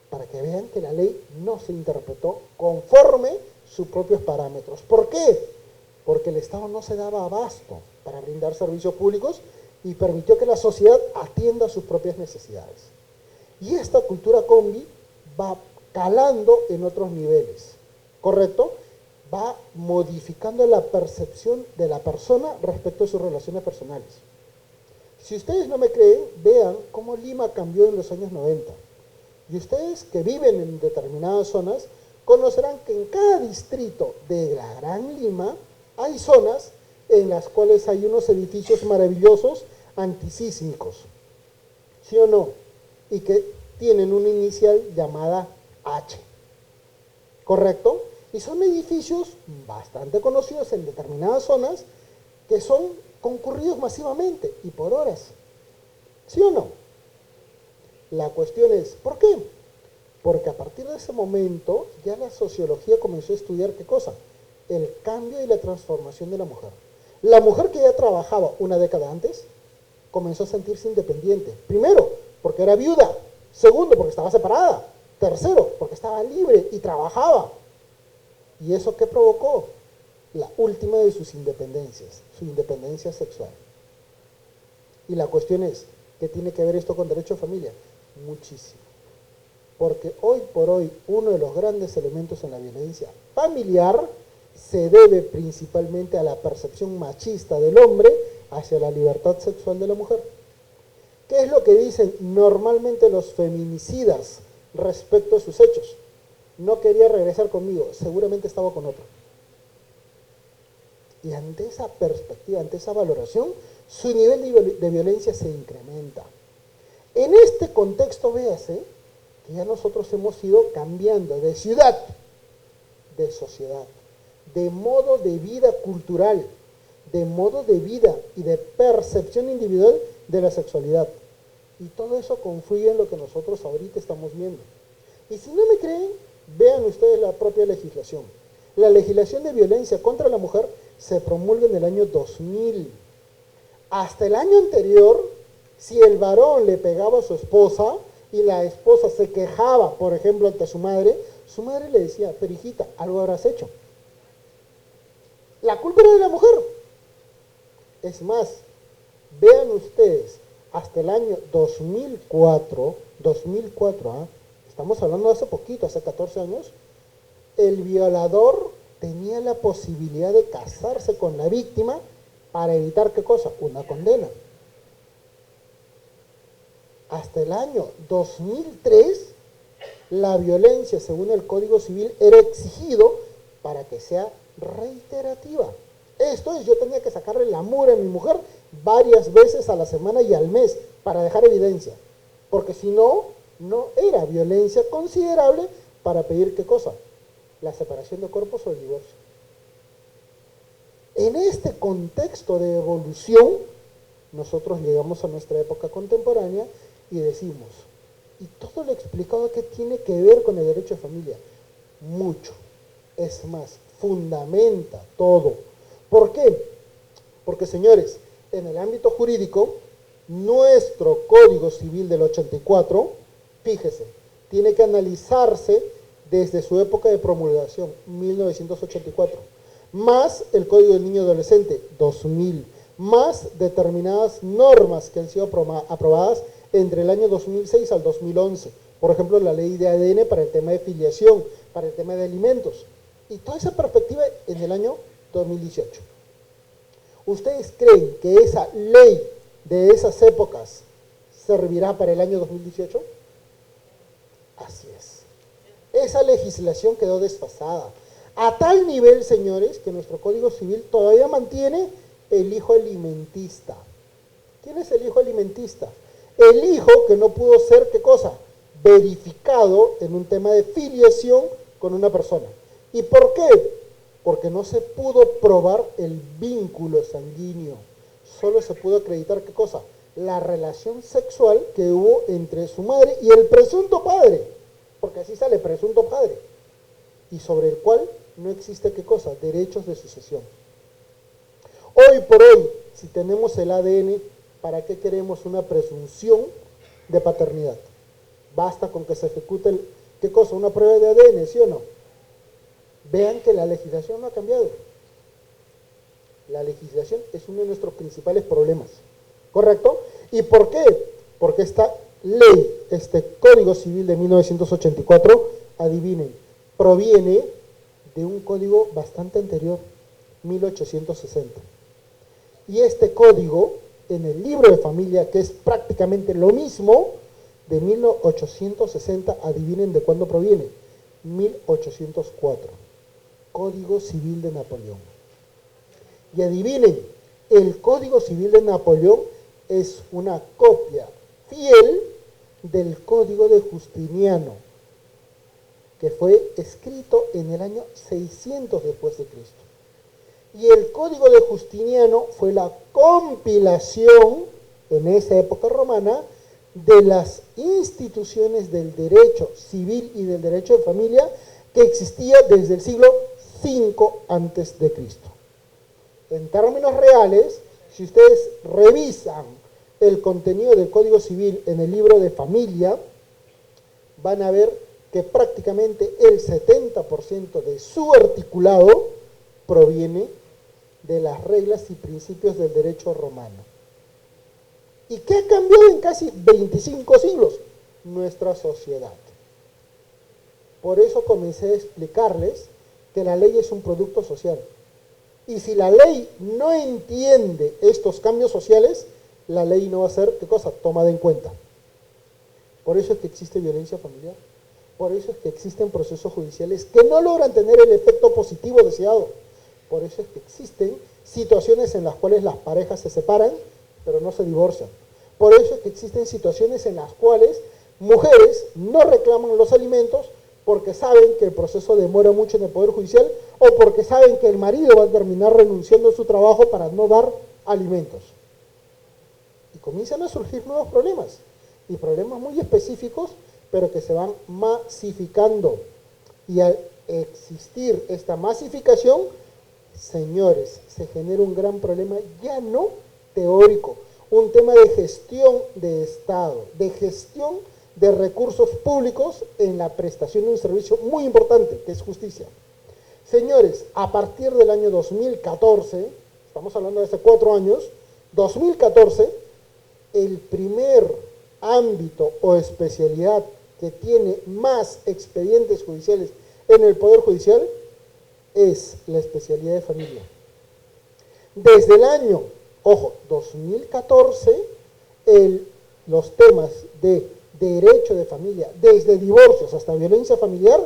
Para que vean que la ley no se interpretó conforme sus propios parámetros. ¿Por qué? Porque el Estado no se daba abasto para brindar servicios públicos y permitió que la sociedad atienda sus propias necesidades. Y esta cultura combi va calando en otros niveles, ¿correcto? Va modificando la percepción de la persona respecto a sus relaciones personales. Si ustedes no me creen, vean cómo Lima cambió en los años 90. Y ustedes que viven en determinadas zonas, conocerán que en cada distrito de la Gran Lima hay zonas en las cuales hay unos edificios maravillosos antisísmicos. ¿Sí o no? Y que tienen una inicial llamada H. ¿Correcto? Y son edificios bastante conocidos en determinadas zonas que son concurridos masivamente y por horas. ¿Sí o no? La cuestión es, ¿por qué? Porque a partir de ese momento ya la sociología comenzó a estudiar ¿qué cosa? El cambio y la transformación de la mujer. La mujer que ya trabajaba una década antes comenzó a sentirse independiente. Primero, porque era viuda. Segundo, porque estaba separada. Tercero, porque estaba libre y trabajaba. ¿Y eso qué provocó? La última de sus independencias, su independencia sexual. Y la cuestión es, ¿qué tiene que ver esto con derecho a familia? Muchísimo. Porque hoy por hoy uno de los grandes elementos en la violencia familiar se debe principalmente a la percepción machista del hombre hacia la libertad sexual de la mujer. ¿Qué es lo que dicen normalmente los feminicidas respecto a sus hechos? No quería regresar conmigo, seguramente estaba con otro. Y ante esa perspectiva, ante esa valoración, su nivel de violencia se incrementa. En este contexto, véase que ya nosotros hemos ido cambiando de ciudad, de sociedad, de modo de vida cultural, de modo de vida y de percepción individual de la sexualidad. Y todo eso confluye en lo que nosotros ahorita estamos viendo. Y si no me creen, vean ustedes la propia legislación. La legislación de violencia contra la mujer se promulga en el año 2000. Hasta el año anterior, si el varón le pegaba a su esposa y la esposa se quejaba, por ejemplo, ante su madre le decía, pero hijita, algo habrás hecho. La culpa era de la mujer. Es más, vean ustedes, hasta el año 2004, estamos hablando de hace poquito, hace 14 años, el violador tenía la posibilidad de casarse con la víctima para evitar, ¿qué cosa? Una condena. Hasta el año 2003, la violencia, según el Código Civil, era exigido para que sea reiterativa. Esto es, yo tenía que sacarle la mugre a mi mujer varias veces a la semana y al mes para dejar evidencia. Porque si no, no era violencia considerable para pedir, ¿qué cosa? La separación de cuerpos o el divorcio. En este contexto de evolución, nosotros llegamos a nuestra época contemporánea y decimos, ¿y todo lo explicado que tiene que ver con el derecho de familia? Mucho. Es más, fundamenta todo. ¿Por qué? Porque, señores, en el ámbito jurídico, nuestro Código Civil del 84, fíjese, tiene que analizarse desde su época de promulgación, 1984, más el Código del Niño y Adolescente, 2000, más determinadas normas que han sido aprobadas entre el año 2006 al 2011. Por ejemplo, la ley de ADN para el tema de filiación, para el tema de alimentos. Y toda esa perspectiva en el año 2018. ¿Ustedes creen que esa ley de esas épocas servirá para el año 2018? Así es. Esa legislación quedó desfasada. A tal nivel, señores, que nuestro Código Civil todavía mantiene el hijo alimentista. ¿Quién es el hijo alimentista? El hijo que no pudo ser, ¿qué cosa? Verificado en un tema de filiación con una persona. ¿Y por qué? Porque no se pudo probar el vínculo sanguíneo. Solo se pudo acreditar, ¿qué cosa? La relación sexual que hubo entre su madre y el presunto padre. Porque así sale, presunto padre. Y sobre el cual no existe, ¿qué cosa? Derechos de sucesión. Hoy por hoy, si tenemos el ADN, ¿para qué queremos una presunción de paternidad? Basta con que se ejecute, ¿qué cosa? Una prueba de ADN, ¿sí o no? Vean que la legislación no ha cambiado. La legislación es uno de nuestros principales problemas, ¿correcto? ¿Y por qué? Porque esta ley, este Código Civil de 1984, adivinen, proviene de un código bastante anterior, 1860. Y este código, en el libro de familia, que es prácticamente lo mismo, de 1860, adivinen de cuándo proviene, 1804, Código Civil de Napoleón. Y adivinen, el Código Civil de Napoleón es una copia fiel del Código de Justiniano, que fue escrito en el año 600 después de Cristo. Y el Código de Justiniano fue la compilación, en esa época romana, de las instituciones del derecho civil y del derecho de familia que existía desde el siglo V antes de Cristo. En términos reales, si ustedes revisan el contenido del Código Civil en el libro de familia, van a ver que prácticamente el 70% de su articulado proviene de las reglas y principios del derecho romano. ¿Y qué ha cambiado en casi 25 siglos? Nuestra sociedad. Por eso comencé a explicarles que la ley es un producto social. Y si la ley no entiende estos cambios sociales, la ley no va a ser, ¿qué cosa?, tomada en cuenta. Por eso es que existe violencia familiar. Por eso es que existen procesos judiciales que no logran tener el efecto positivo deseado. Por eso es que existen situaciones en las cuales las parejas se separan, pero no se divorcian. Por eso es que existen situaciones en las cuales mujeres no reclaman los alimentos porque saben que el proceso demora mucho en el Poder Judicial o porque saben que el marido va a terminar renunciando a su trabajo para no dar alimentos. Y comienzan a surgir nuevos problemas, y problemas muy específicos, pero que se van masificando. Y al existir esta masificación, señores, se genera un gran problema ya no teórico, un tema de gestión de Estado, de gestión de recursos públicos en la prestación de un servicio muy importante, que es justicia. Señores, a partir del año 2014, estamos hablando de hace 4 años, 2014, el primer ámbito o especialidad que tiene más expedientes judiciales en el Poder Judicial es la especialidad de familia. Desde el año, ojo, 2014, los temas de derecho de familia, desde divorcios hasta violencia familiar,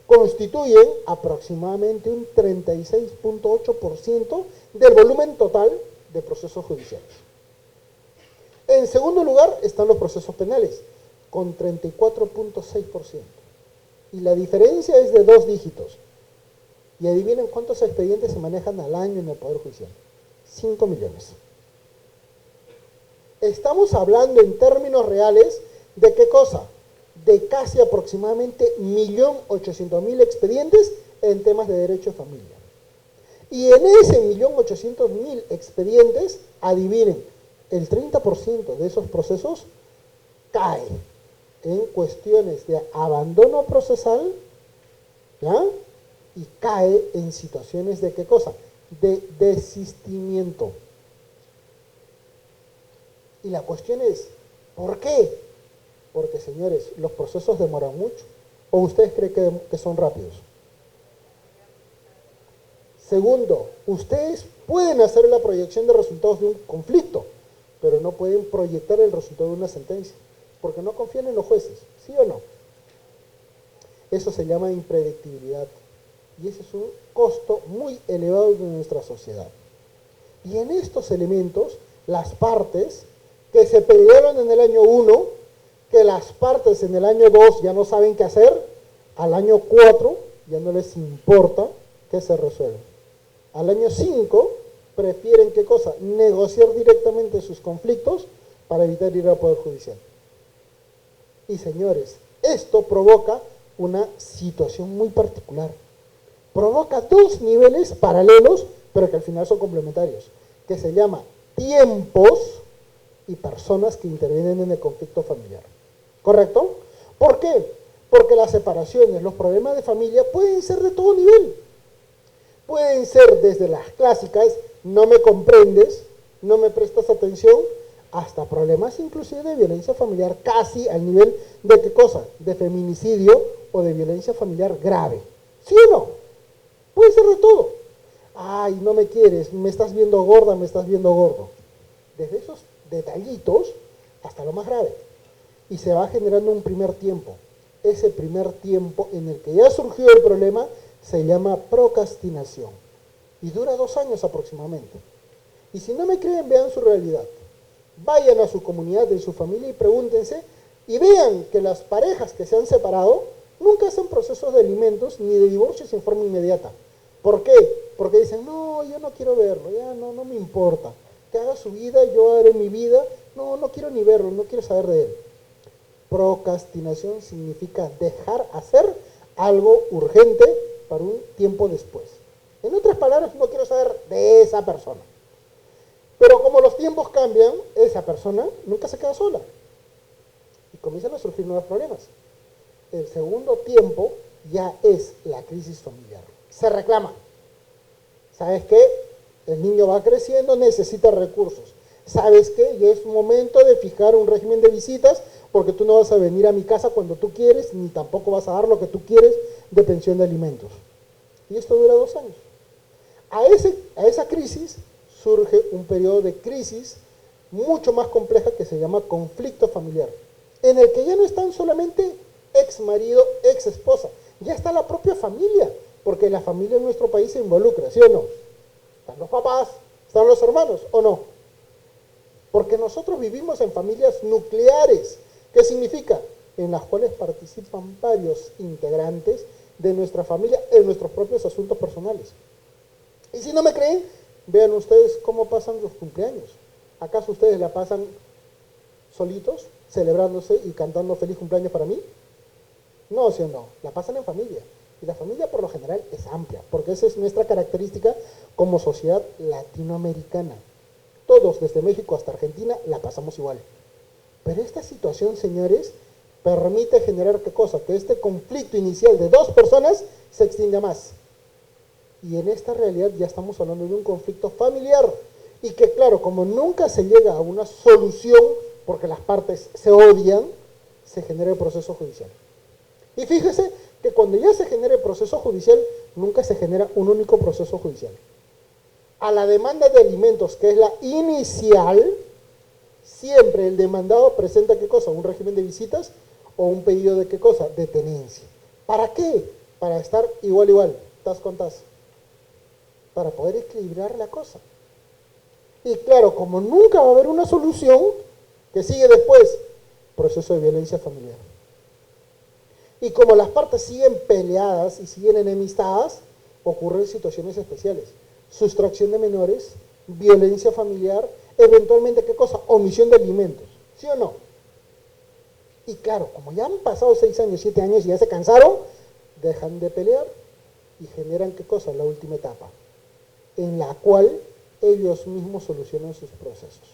constituyen aproximadamente un 36.8% del volumen total de procesos judiciales. En segundo lugar están los procesos penales, con 34.6%. Y la diferencia es de 2 dígitos. Y adivinen cuántos expedientes se manejan al año en el Poder Judicial. 5 millones. Estamos hablando en términos reales de qué cosa, de casi aproximadamente 1.800.000 expedientes en temas de derecho de familia. Y en ese 1.800.000 expedientes, adivinen, el 30% de esos procesos cae en cuestiones de abandono procesal, ¿ya? Y cae en situaciones de ¿qué cosa? De desistimiento. Y la cuestión es, ¿por qué? Porque, señores, los procesos demoran mucho. ¿O ustedes creen que son rápidos? Segundo, ustedes pueden hacer la proyección de resultados de un conflicto, pero no pueden proyectar el resultado de una sentencia, porque no confían en los jueces, ¿sí o no? Eso se llama impredictibilidad, y ese es un costo muy elevado de nuestra sociedad. Y en estos elementos, las partes que se pelearon en el año 1, que las partes en el año 2 ya no saben qué hacer, al año 4 ya no les importa que se resuelva. Al año 5 prefieren, ¿qué cosa? Negociar directamente sus conflictos para evitar ir al Poder Judicial. Y señores, esto provoca una situación muy particular. Provoca dos niveles paralelos, pero que al final son complementarios, que se llama tiempos y personas que intervienen en el conflicto familiar. ¿Correcto? ¿Por qué? Porque las separaciones, los problemas de familia pueden ser de todo nivel. Pueden ser desde las clásicas, no me comprendes, no me prestas atención, hasta problemas inclusive de violencia familiar, casi al nivel de ¿qué cosa? De feminicidio o de violencia familiar grave. ¿Sí o no? Puede ser de todo. Ay, no me quieres, me estás viendo gorda, me estás viendo gordo. Desde esos detallitos hasta lo más grave. Y se va generando un primer tiempo. Ese primer tiempo en el que ya surgió el problema se llama procrastinación. Y dura 2 años aproximadamente. Y si no me creen, vean su realidad. Vayan a su comunidad, en su familia y pregúntense y vean que las parejas que se han separado nunca hacen procesos de alimentos ni de divorcios en forma inmediata. ¿Por qué? Porque dicen, no, yo no quiero verlo, ya no me importa. Que haga su vida, yo haré mi vida, no quiero ni verlo, no quiero saber de él. Procrastinación significa dejar hacer algo urgente para un tiempo después. En otras palabras, no quiero saber de esa persona. Pero como los tiempos cambian, esa persona nunca se queda sola. Y comienzan a surgir nuevos problemas. El segundo tiempo ya es la crisis familiar. Se reclama. ¿Sabes qué? El niño va creciendo, necesita recursos. ¿Sabes qué? Ya es momento de fijar un régimen de visitas porque tú no vas a venir a mi casa cuando tú quieres, ni tampoco vas a dar lo que tú quieres de pensión de alimentos. Y esto dura 2 años. A esa crisis surge un periodo de crisis mucho más compleja que se llama conflicto familiar, en el que ya no están solamente ex marido, ex esposa, ya está la propia familia, porque la familia en nuestro país se involucra, ¿sí o no? Están los papás, están los hermanos, ¿o no? Porque nosotros vivimos en familias nucleares. ¿Qué significa? En las cuales participan varios integrantes de nuestra familia en nuestros propios asuntos personales. Y si no me creen, vean ustedes cómo pasan los cumpleaños. ¿Acaso ustedes la pasan solitos, celebrándose y cantando feliz cumpleaños para mí? No, ¿sí o no? La pasan en familia. Y la familia por lo general es amplia, porque esa es nuestra característica como sociedad latinoamericana. Todos, desde México hasta Argentina, la pasamos igual. Pero esta situación, señores, permite generar ¿qué cosa? Que este conflicto inicial de 2 personas se extienda más. Y en esta realidad ya estamos hablando de un conflicto familiar. Y que claro, como nunca se llega a una solución, porque las partes se odian, se genera el proceso judicial. Y fíjese que cuando ya se genera el proceso judicial, nunca se genera un único proceso judicial. A la demanda de alimentos, que es la inicial, siempre el demandado presenta ¿qué cosa? Un régimen de visitas o un pedido de ¿qué cosa? De tenencia. ¿Para qué? Para estar igual, tas con tas. Para poder equilibrar la cosa. Y claro, como nunca va a haber una solución, que sigue después? Proceso de violencia familiar. Y como las partes siguen peleadas y siguen enemistadas, ocurren situaciones especiales. Sustracción de menores, violencia familiar, eventualmente, ¿qué cosa? Omisión de alimentos. ¿Sí o no? Y claro, como ya han pasado 6 años, 7 años y ya se cansaron, dejan de pelear y generan ¿qué cosa? La última etapa. en la cual ellos mismos solucionan sus procesos.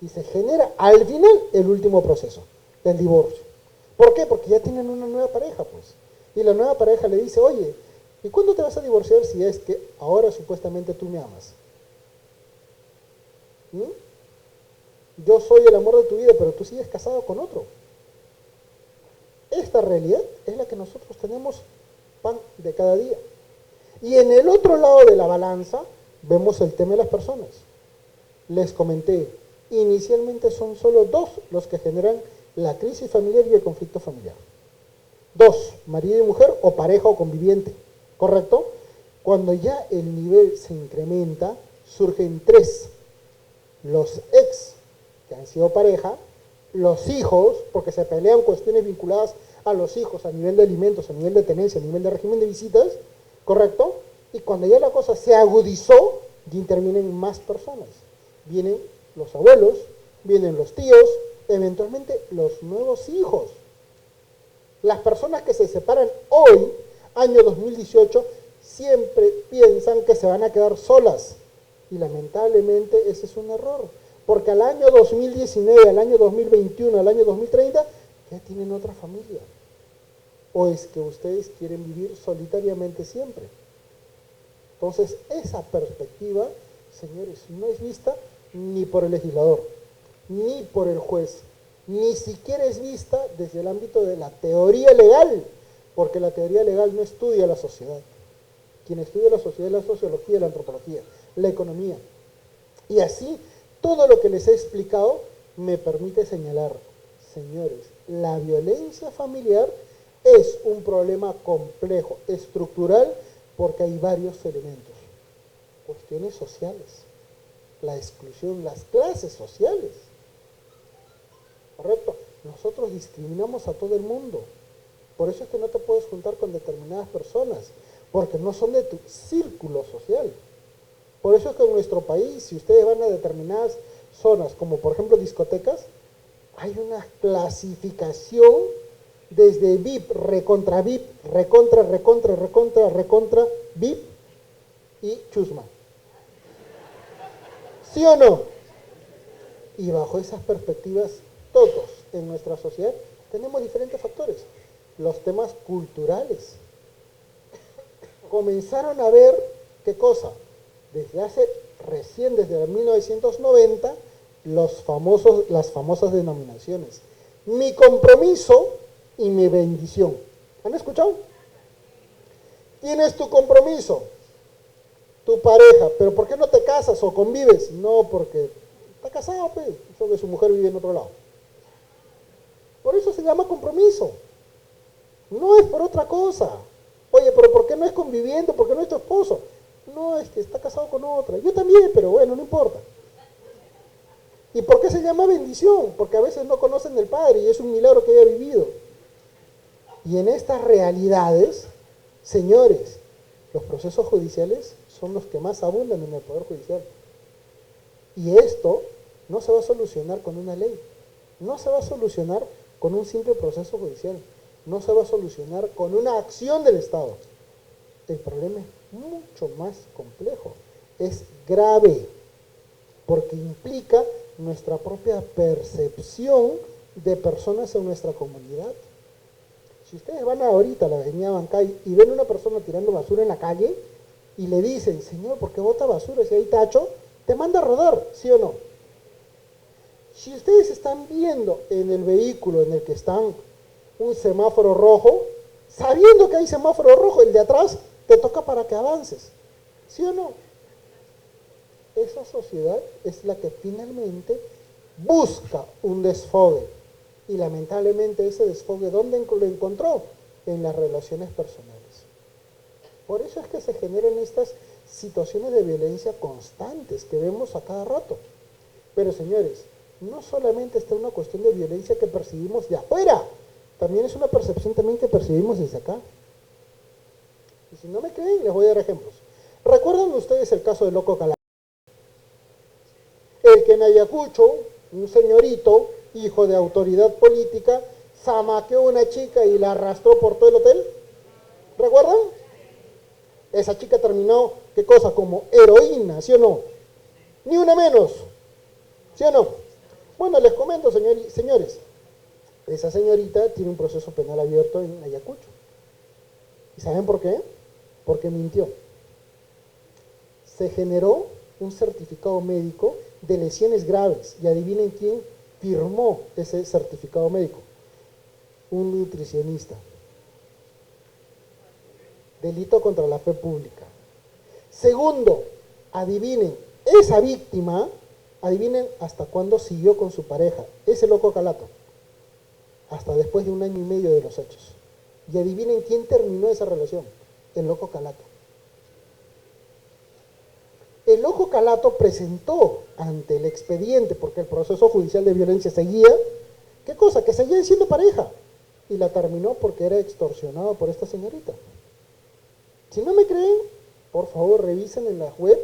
Y se genera al final el último proceso, el divorcio. ¿Por qué? Porque ya tienen una nueva pareja, pues. Y la nueva pareja le dice, oye, ¿y cuándo te vas a divorciar si es que ahora supuestamente tú me amas? Yo soy el amor de tu vida, pero tú sigues casado con otro. Esta realidad es la que nosotros tenemos pan de cada día. Y en el otro lado de la balanza vemos el tema de las personas. Les comenté, inicialmente son solo dos los que generan la crisis familiar y el conflicto familiar. Dos, marido y mujer o pareja o conviviente, ¿correcto? Cuando ya el nivel se incrementa, surgen tres. Los ex, que han sido pareja, los hijos, porque se pelean cuestiones vinculadas a los hijos a nivel de alimentos, a nivel de tenencia, a nivel de régimen de visitas, ¿correcto? Y cuando ya la cosa se agudizó, ya intervienen más personas. Vienen los abuelos, vienen los tíos, eventualmente los nuevos hijos. Las personas que se separan hoy, año 2018, siempre piensan que se van a quedar solas. Y lamentablemente ese es un error. Porque al año 2019, al año 2021, al año 2030, ya tienen otra familia. ¿O es que ustedes quieren vivir solitariamente siempre? Entonces, esa perspectiva, señores, no es vista ni por el legislador, ni por el juez, ni siquiera es vista desde el ámbito de la teoría legal, porque la teoría legal no estudia la sociedad. Quien estudia la sociedad es la sociología, la antropología, la economía. Y así, todo lo que les he explicado me permite señalar, señores, la violencia familiar es un problema complejo, estructural, porque hay varios elementos. Cuestiones sociales, la exclusión, las clases sociales. ¿Correcto? Nosotros discriminamos a todo el mundo. Por eso es que no te puedes juntar con determinadas personas, porque no son de tu círculo social. Por eso es que en nuestro país, si ustedes van a determinadas zonas, como por ejemplo discotecas, hay una clasificación desde VIP, recontra VIP, recontra VIP y chusma. ¿Sí o no? Y bajo esas perspectivas, todos en nuestra sociedad tenemos diferentes factores. Los temas culturales. Comenzaron a ver, ¿qué cosa? Desde 1990, las famosas denominaciones. Mi compromiso y mi bendición. ¿Han escuchado? Tienes tu compromiso, tu pareja, pero ¿por qué no te casas o convives? No, porque está casado, pues, solo que su mujer vive en otro lado. Por eso se llama compromiso. No es por otra cosa. Oye, pero ¿por qué no es conviviente? ¿Por qué no es tu esposo? No, es que está casado con otra. Yo también, pero bueno, no importa. ¿Y por qué se llama bendición? Porque a veces no conocen del Padre y es un milagro que haya vivido. Y en estas realidades, señores, los procesos judiciales son los que más abundan en el Poder Judicial. Y esto no se va a solucionar con una ley. No se va a solucionar con un simple proceso judicial. No se va a solucionar con una acción del Estado. El problema es mucho más complejo. Es grave, porque implica nuestra propia percepción de personas en nuestra comunidad. Si ustedes van ahorita a la avenida Bancay y ven a una persona tirando basura en la calle y le dicen, señor, ¿por qué bota basura si hay tacho? Te manda a rodar, ¿sí o no? Si ustedes están viendo en el vehículo en el que están un semáforo rojo, sabiendo que hay semáforo rojo, el de atrás te toca para que avances, ¿sí o no? Esa sociedad es la que finalmente busca un desfogue. Y lamentablemente ese desfogue, ¿dónde lo encontró? En las relaciones personales. Por eso es que se generan estas situaciones de violencia constantes que vemos a cada rato. Pero señores, no solamente está una cuestión de violencia que percibimos de afuera, también es una percepción también que percibimos desde acá. Y si no me creen, les voy a dar ejemplos. ¿Recuerdan ustedes el caso de Loco Calama? El que en Ayacucho, un señorito, hijo de autoridad política, zamaqueó a una chica y la arrastró por todo el hotel. ¿Recuerdan? Esa chica terminó, ¿qué cosa? Como heroína, ¿sí o no? Ni una menos, ¿sí o no? Bueno, les comento, señores, esa señorita tiene un proceso penal abierto en Ayacucho. ¿Y saben por qué? Porque mintió. Se generó un certificado médico de lesiones graves. Y adivinen quién firmó ese certificado médico. Un nutricionista. Delito contra la fe pública. Segundo, adivinen, esa víctima, adivinen hasta cuándo siguió con su pareja, ese loco Calato. Hasta después de 1 año y medio de los hechos. Y adivinen quién terminó esa relación, el loco Calato. El loco Calato presentó ante el expediente, porque el proceso judicial de violencia seguía, ¿qué cosa? Que seguían siendo pareja. Y la terminó porque era extorsionado por esta señorita. Si no me creen, por favor revisen en la web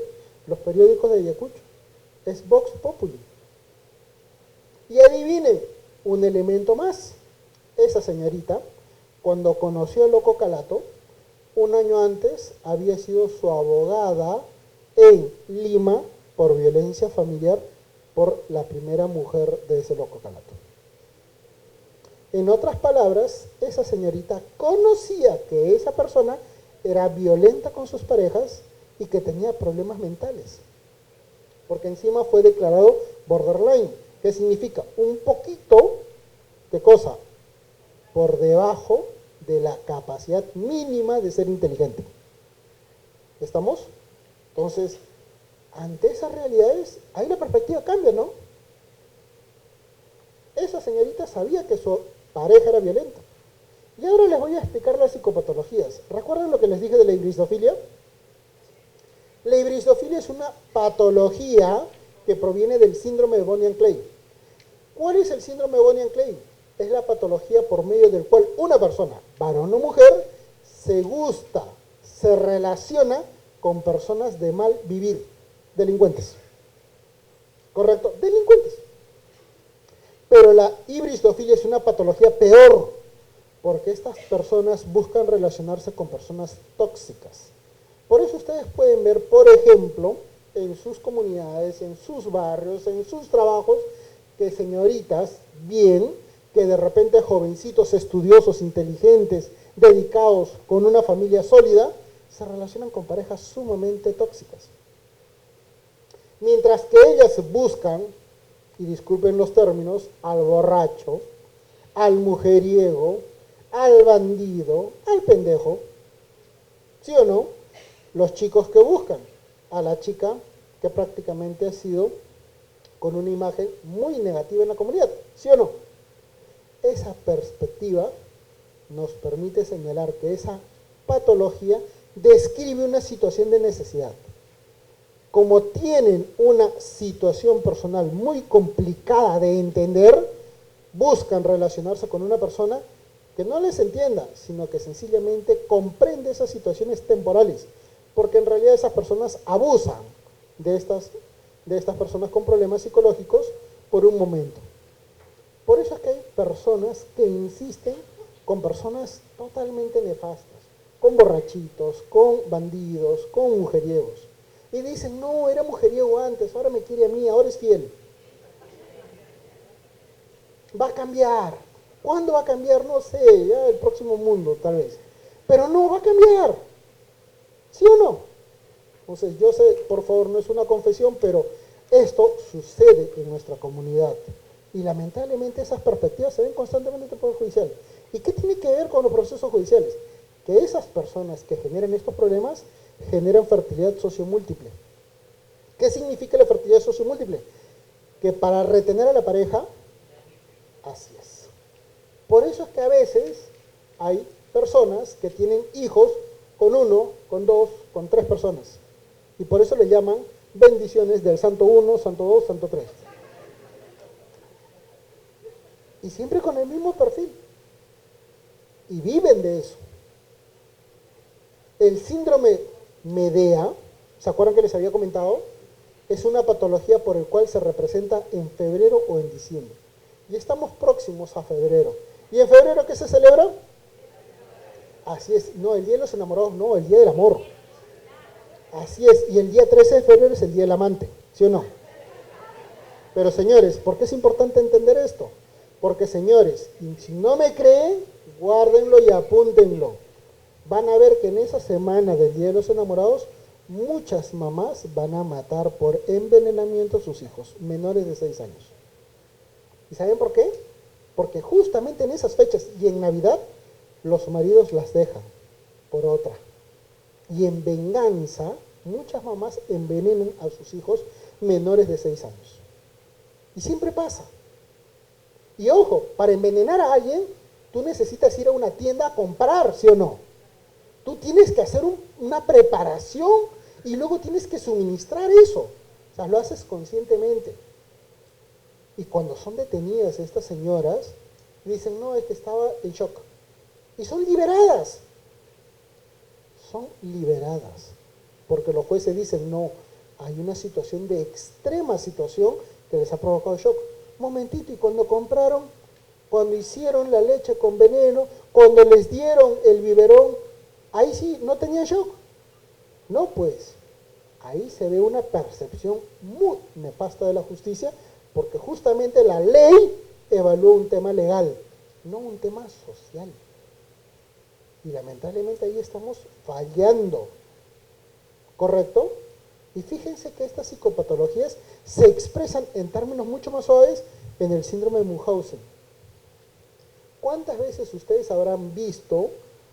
los periódicos de Ayacucho. Es Vox Populi. Y adivinen, un elemento más. Esa señorita, cuando conoció al loco Calato, 1 año antes había sido su abogada en Lima por violencia familiar por la primera mujer de ese loco Calato. En otras palabras, esa señorita conocía que esa persona era violenta con sus parejas y que tenía problemas mentales. Porque encima fue declarado borderline, que significa un poquito, ¿qué cosa? Por debajo de la capacidad mínima de ser inteligente. ¿Estamos? Entonces, ante esas realidades, ahí la perspectiva cambia, ¿no? Esa señorita sabía que su pareja era violenta. Y ahora les voy a explicar las psicopatologías. ¿Recuerdan lo que les dije de la hibristofilia? La hibristofilia es una patología que proviene del síndrome de Bonnie and Clyde. ¿Cuál es el síndrome de Bonnie and Clyde? Es la patología por medio del cual una persona, varón o mujer, se gusta, se relaciona con personas de mal vivir, delincuentes. ¿Correcto? Delincuentes. Pero la hibristofilia es una patología peor, porque estas personas buscan relacionarse con personas tóxicas. Por eso ustedes pueden ver, por ejemplo, en sus comunidades, en sus barrios, en sus trabajos, que señoritas bien, que de repente jovencitos estudiosos, inteligentes, dedicados, con una familia sólida, se relacionan con parejas sumamente tóxicas. Mientras que ellas buscan, y disculpen los términos, al borracho, al mujeriego, al bandido, al pendejo, ¿sí o no? Los chicos que buscan a la chica que prácticamente ha sido con una imagen muy negativa en la comunidad, ¿sí o no? Esa perspectiva nos permite señalar que esa patología describe una situación de necesidad. Como tienen una situación personal muy complicada de entender, buscan relacionarse con una persona que no les entienda, sino que sencillamente comprende esas situaciones temporales, porque en realidad esas personas abusan de estas personas con problemas psicológicos por un momento. Por eso es que hay personas que insisten con personas totalmente nefastas, con borrachitos, con bandidos, con mujeriegos. Y dicen, no, era mujeriego antes, ahora me quiere a mí, ahora es fiel. Va a cambiar. ¿Cuándo va a cambiar? No sé, ya el próximo mundo tal vez. Pero no, va a cambiar. ¿Sí o no? Entonces, yo sé, por favor, no es una confesión, pero esto sucede en nuestra comunidad. Y lamentablemente esas perspectivas se ven constantemente en el Poder Judicial. ¿Y qué tiene que ver con los procesos judiciales? Que esas personas que generan estos problemas generan fertilidad sociomúltiple. ¿Qué significa la fertilidad sociomúltiple? Que para retener a la pareja, así es. Por eso es que a veces hay personas que tienen hijos con 1, con 2, con 3 personas. Y por eso le llaman bendiciones del santo 1, santo 2, santo 3. Y siempre con el mismo perfil. Y viven de eso. El síndrome Medea, ¿se acuerdan que les había comentado? Es una patología por el cual se representa en febrero o en diciembre. Y estamos próximos a febrero. ¿Y en febrero qué se celebra? Así es, no, el Día de los Enamorados, no, el Día del Amor. Así es, y el día 13 de febrero es el Día del Amante, ¿sí o no? Pero señores, ¿por qué es importante entender esto? Porque señores, si no me creen, guárdenlo y apúntenlo. Van a ver que en esa semana del Día de los Enamorados, muchas mamás van a matar por envenenamiento a sus hijos, menores de 6 años. ¿Y saben por qué? Porque justamente en esas fechas y en Navidad, los maridos las dejan por otra. Y en venganza, muchas mamás envenenan a sus hijos menores de 6 años. Y siempre pasa. Y ojo, para envenenar a alguien, tú necesitas ir a una tienda a comprar, ¿sí o no? Tú tienes que hacer una preparación y luego tienes que suministrar eso. O sea, lo haces conscientemente. Y cuando son detenidas estas señoras, dicen, no, es que estaba en shock. Y son liberadas. Son liberadas. Porque los jueces dicen, no, hay una situación de extrema situación que les ha provocado shock. Un momentito, y cuando compraron, cuando hicieron la leche con veneno, cuando les dieron el biberón, ahí sí, no tenía shock. No, pues, ahí se ve una percepción muy nefasta de la justicia, porque justamente la ley evalúa un tema legal, no un tema social. Y lamentablemente ahí estamos fallando, ¿correcto? Y fíjense que estas psicopatologías se expresan en términos mucho más suaves en el síndrome de Munchausen. ¿Cuántas veces ustedes habrán visto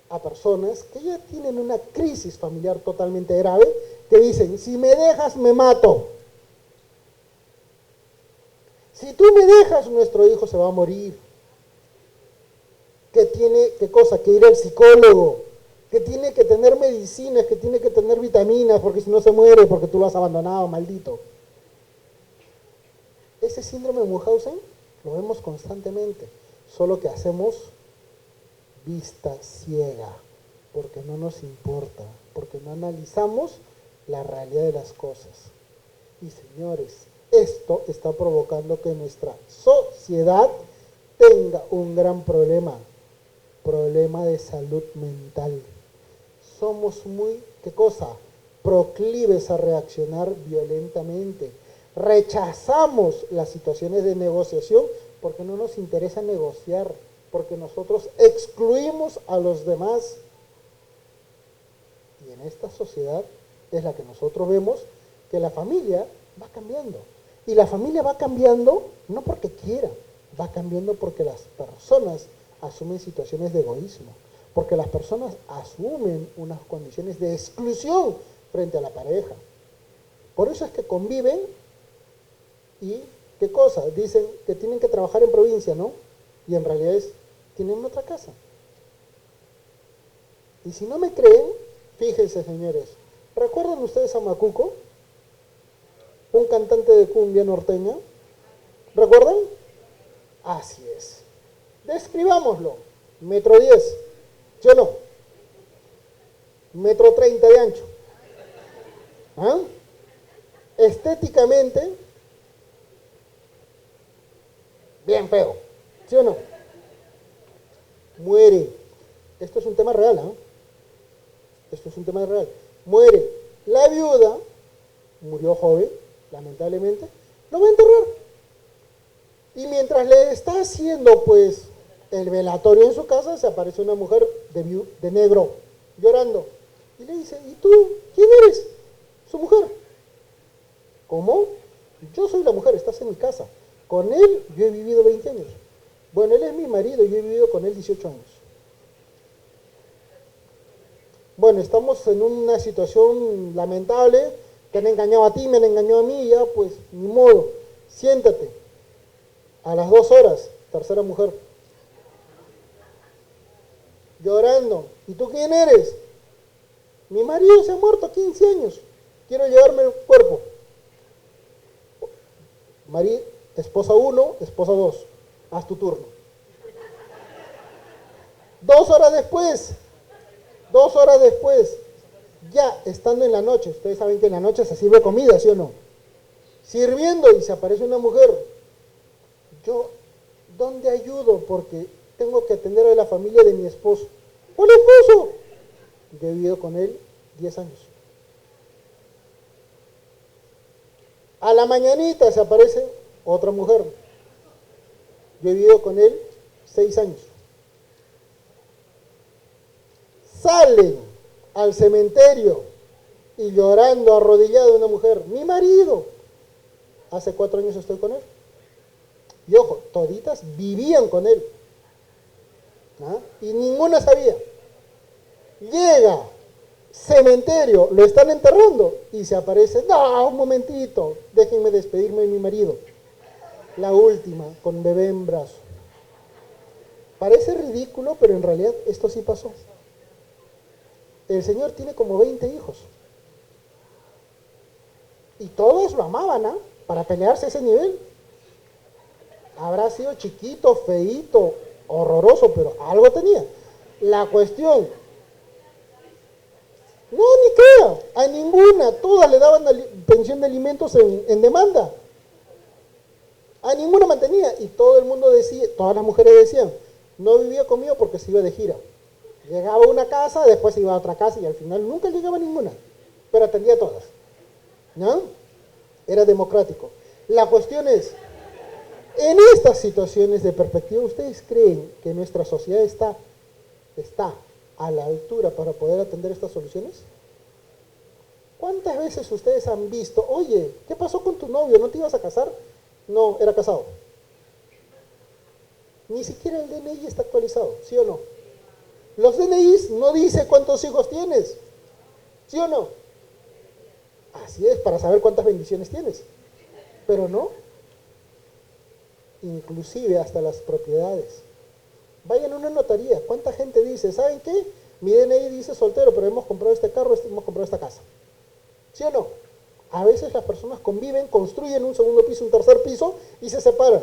a personas que ya tienen una crisis familiar totalmente grave, que dicen, si me dejas me mato? Si tú me dejas, nuestro hijo se va a morir. Que tiene, ¿qué cosa? Que ir al psicólogo, que tiene que tener medicinas, que tiene que tener vitaminas, porque si no se muere, porque tú lo has abandonado, maldito. Ese síndrome de Munchausen lo vemos constantemente, solo que hacemos vista ciega, porque no nos importa, porque no analizamos la realidad de las cosas. Y señores, esto está provocando que nuestra sociedad tenga un gran problema de salud mental. Somos muy, ¿qué cosa? Proclives a reaccionar violentamente. Rechazamos las situaciones de negociación porque no nos interesa negociar, porque nosotros excluimos a los demás. Y en esta sociedad es la que nosotros vemos que la familia va cambiando. Y la familia va cambiando no porque quiera, va cambiando porque las personas asumen situaciones de egoísmo, porque las personas asumen unas condiciones de exclusión frente a la pareja. Por eso es que conviven y, ¿qué cosa? Dicen que tienen que trabajar en provincia, ¿no? Y en realidad tienen otra casa. Y si no me creen, fíjense, señores, ¿recuerdan ustedes a Macuco? Un cantante de cumbia norteña. ¿Recuerdan? Así es. Describámoslo. 1,10 m, ¿sí o no? 1,30 m de ancho. ¿Ah? Estéticamente, bien feo, ¿sí o no? Muere. Esto es un tema real, ¿ah? Esto es un tema real. Muere. La viuda, murió joven, lamentablemente, lo va a enterrar. Y mientras le está haciendo, pues, el velatorio en su casa, se aparece una mujer de negro, llorando. Y le dice, ¿y tú? ¿Quién eres? Su mujer. ¿Cómo? Yo soy la mujer, estás en mi casa. Con él yo he vivido 20 años. Bueno, él es mi marido y yo he vivido con él 18 años. Bueno, estamos en una situación lamentable, te han engañado a ti, me han engañado a mí, ya pues, ni modo, siéntate. A las 2 horas, tercera mujer, llorando. ¿Y tú quién eres? Mi marido se ha muerto 15 años, quiero llevarme el cuerpo. Esposa 1, esposa 2, haz tu turno. 2 horas después, ya estando en la noche, ustedes saben que en la noche se sirve comida, ¿sí o no? Sirviendo y se aparece una mujer. Yo, ¿dónde ayudo? Porque tengo que atender a la familia de mi esposo. ¿Cuál esposo? Yo he vivido con él 10 años. A la mañanita se aparece otra mujer. Yo he vivido con él 6 años. Salen al cementerio y llorando, arrodillado una mujer. Mi marido. Hace 4 años estoy con él. Y ojo, toditas vivían con él. ¿Ah? Y ninguna sabía. Llega, cementerio, lo están enterrando y se aparece, no, un momentito, déjenme despedirme de mi marido. La última, con bebé en brazo. Parece ridículo, pero en realidad esto sí pasó. El señor tiene como 20 hijos. Y todos lo amaban, ¿ah? Para pelearse a ese nivel. Habrá sido chiquito, feíto, horroroso, pero algo tenía. La cuestión, no, ni crea, a ninguna, todas le daban pensión de alimentos en demanda. A ninguna mantenía. Y todo el mundo decía, todas las mujeres decían, no vivía conmigo porque se iba de gira. Llegaba a una casa, después se iba a otra casa y al final nunca llegaba a ninguna, pero atendía a todas. ¿No? Era democrático. La cuestión es, en estas situaciones de perspectiva, ¿ustedes creen que nuestra sociedad está a la altura para poder atender estas soluciones? ¿Cuántas veces ustedes han visto, oye, ¿qué pasó con tu novio? ¿No te ibas a casar? No, era casado. Ni siquiera el DNI está actualizado, ¿sí o no? Los DNIs no dice cuántos hijos tienes, ¿sí o no? Así es, para saber cuántas bendiciones tienes. Pero no. Inclusive hasta las propiedades. Vayan a una notaría. ¿Cuánta gente dice, ¿saben qué? Mi DNI dice soltero, pero hemos comprado este carro, hemos comprado esta casa? ¿Sí o no? A veces las personas conviven, construyen un segundo piso, un tercer piso y se separan.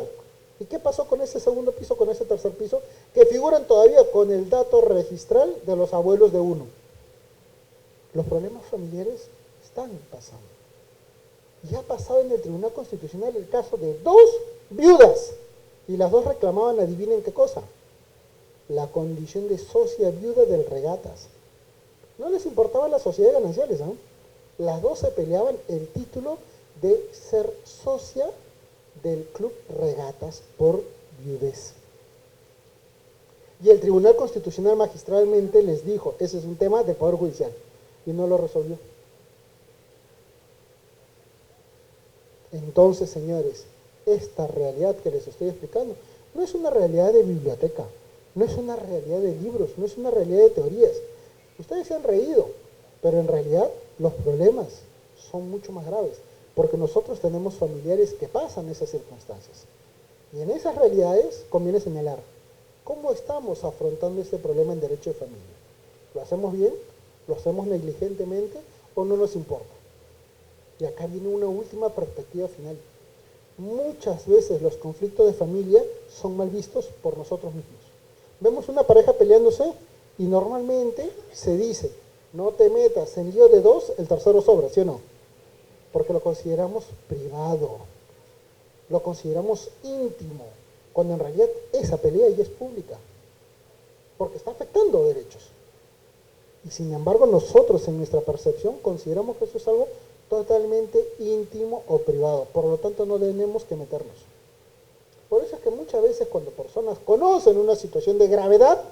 ¿Y qué pasó con ese segundo piso, con ese tercer piso? Que figuran todavía con el dato registral de los abuelos de uno. Los problemas familiares están pasando. Y ha pasado en el Tribunal Constitucional el caso de 2 viudas. Y las 2 reclamaban, adivinen qué cosa, la condición de socia viuda del Regatas. No les importaba la sociedad de gananciales, ¿eh? Las 2 se peleaban el título de ser socia del Club Regatas por viudez. Y el Tribunal Constitucional magistralmente les dijo, ese es un tema del Poder Judicial, y no lo resolvió. Entonces, señores, esta realidad que les estoy explicando no es una realidad de biblioteca, no es una realidad de libros, no es una realidad de teorías. Ustedes se han reído, pero en realidad los problemas son mucho más graves, porque nosotros tenemos familiares que pasan esas circunstancias. Y en esas realidades conviene señalar, ¿cómo estamos afrontando este problema en derecho de familia? ¿Lo hacemos bien? ¿Lo hacemos negligentemente o no nos importa? Y acá viene una última perspectiva final. Muchas veces los conflictos de familia son mal vistos por nosotros mismos. Vemos una pareja peleándose y normalmente se dice, no te metas en lío de 2, el tercero sobra, ¿sí o no? Porque lo consideramos privado, lo consideramos íntimo, cuando en realidad esa pelea ya es pública, porque está afectando derechos. Y sin embargo nosotros en nuestra percepción consideramos que eso es algo totalmente íntimo o privado, por lo tanto no tenemos que meternos. Por eso es que muchas veces cuando personas conocen una situación de gravedad,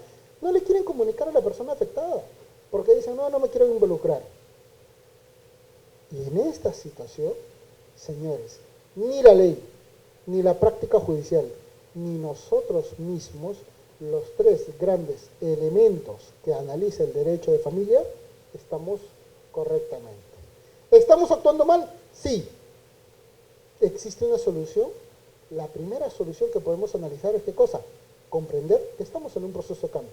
no le quieren comunicar a la persona afectada, porque dicen, no me quiero involucrar. Y en esta situación, señores, ni la ley, ni la práctica judicial, ni nosotros mismos, los 3 grandes elementos que analiza el derecho de familia, estamos correctamente. ¿Estamos actuando mal? Sí. ¿Existe una solución? La primera solución que podemos analizar es ¿qué cosa? Comprender que estamos en un proceso de cambio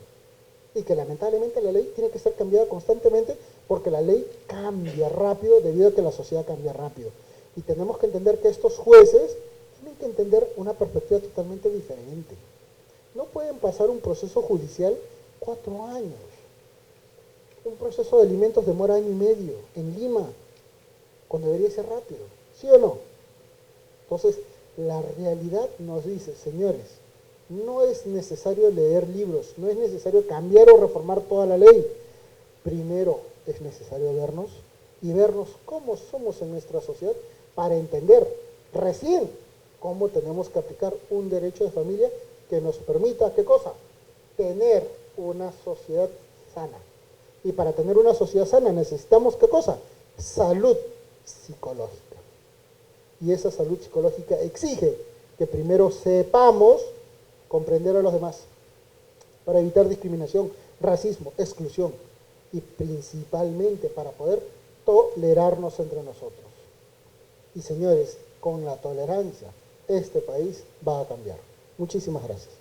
y que lamentablemente la ley tiene que ser cambiada constantemente porque la ley cambia rápido debido a que la sociedad cambia rápido. Y tenemos que entender que estos jueces tienen que entender una perspectiva totalmente diferente. No pueden pasar un proceso judicial 4 años. Un proceso de alimentos demora 1 año y medio en Lima, cuando debería ser rápido, ¿sí o no? Entonces, la realidad nos dice, señores, no es necesario leer libros, no es necesario cambiar o reformar toda la ley. Primero es necesario vernos y vernos cómo somos en nuestra sociedad para entender recién cómo tenemos que aplicar un derecho de familia que nos permita, ¿qué cosa? Tener una sociedad sana. Y para tener una sociedad sana necesitamos, ¿qué cosa? Salud psicológica. Y esa salud psicológica exige que primero sepamos comprender a los demás para evitar discriminación, racismo, exclusión y principalmente para poder tolerarnos entre nosotros. Y señores, con la tolerancia, este país va a cambiar. Muchísimas gracias.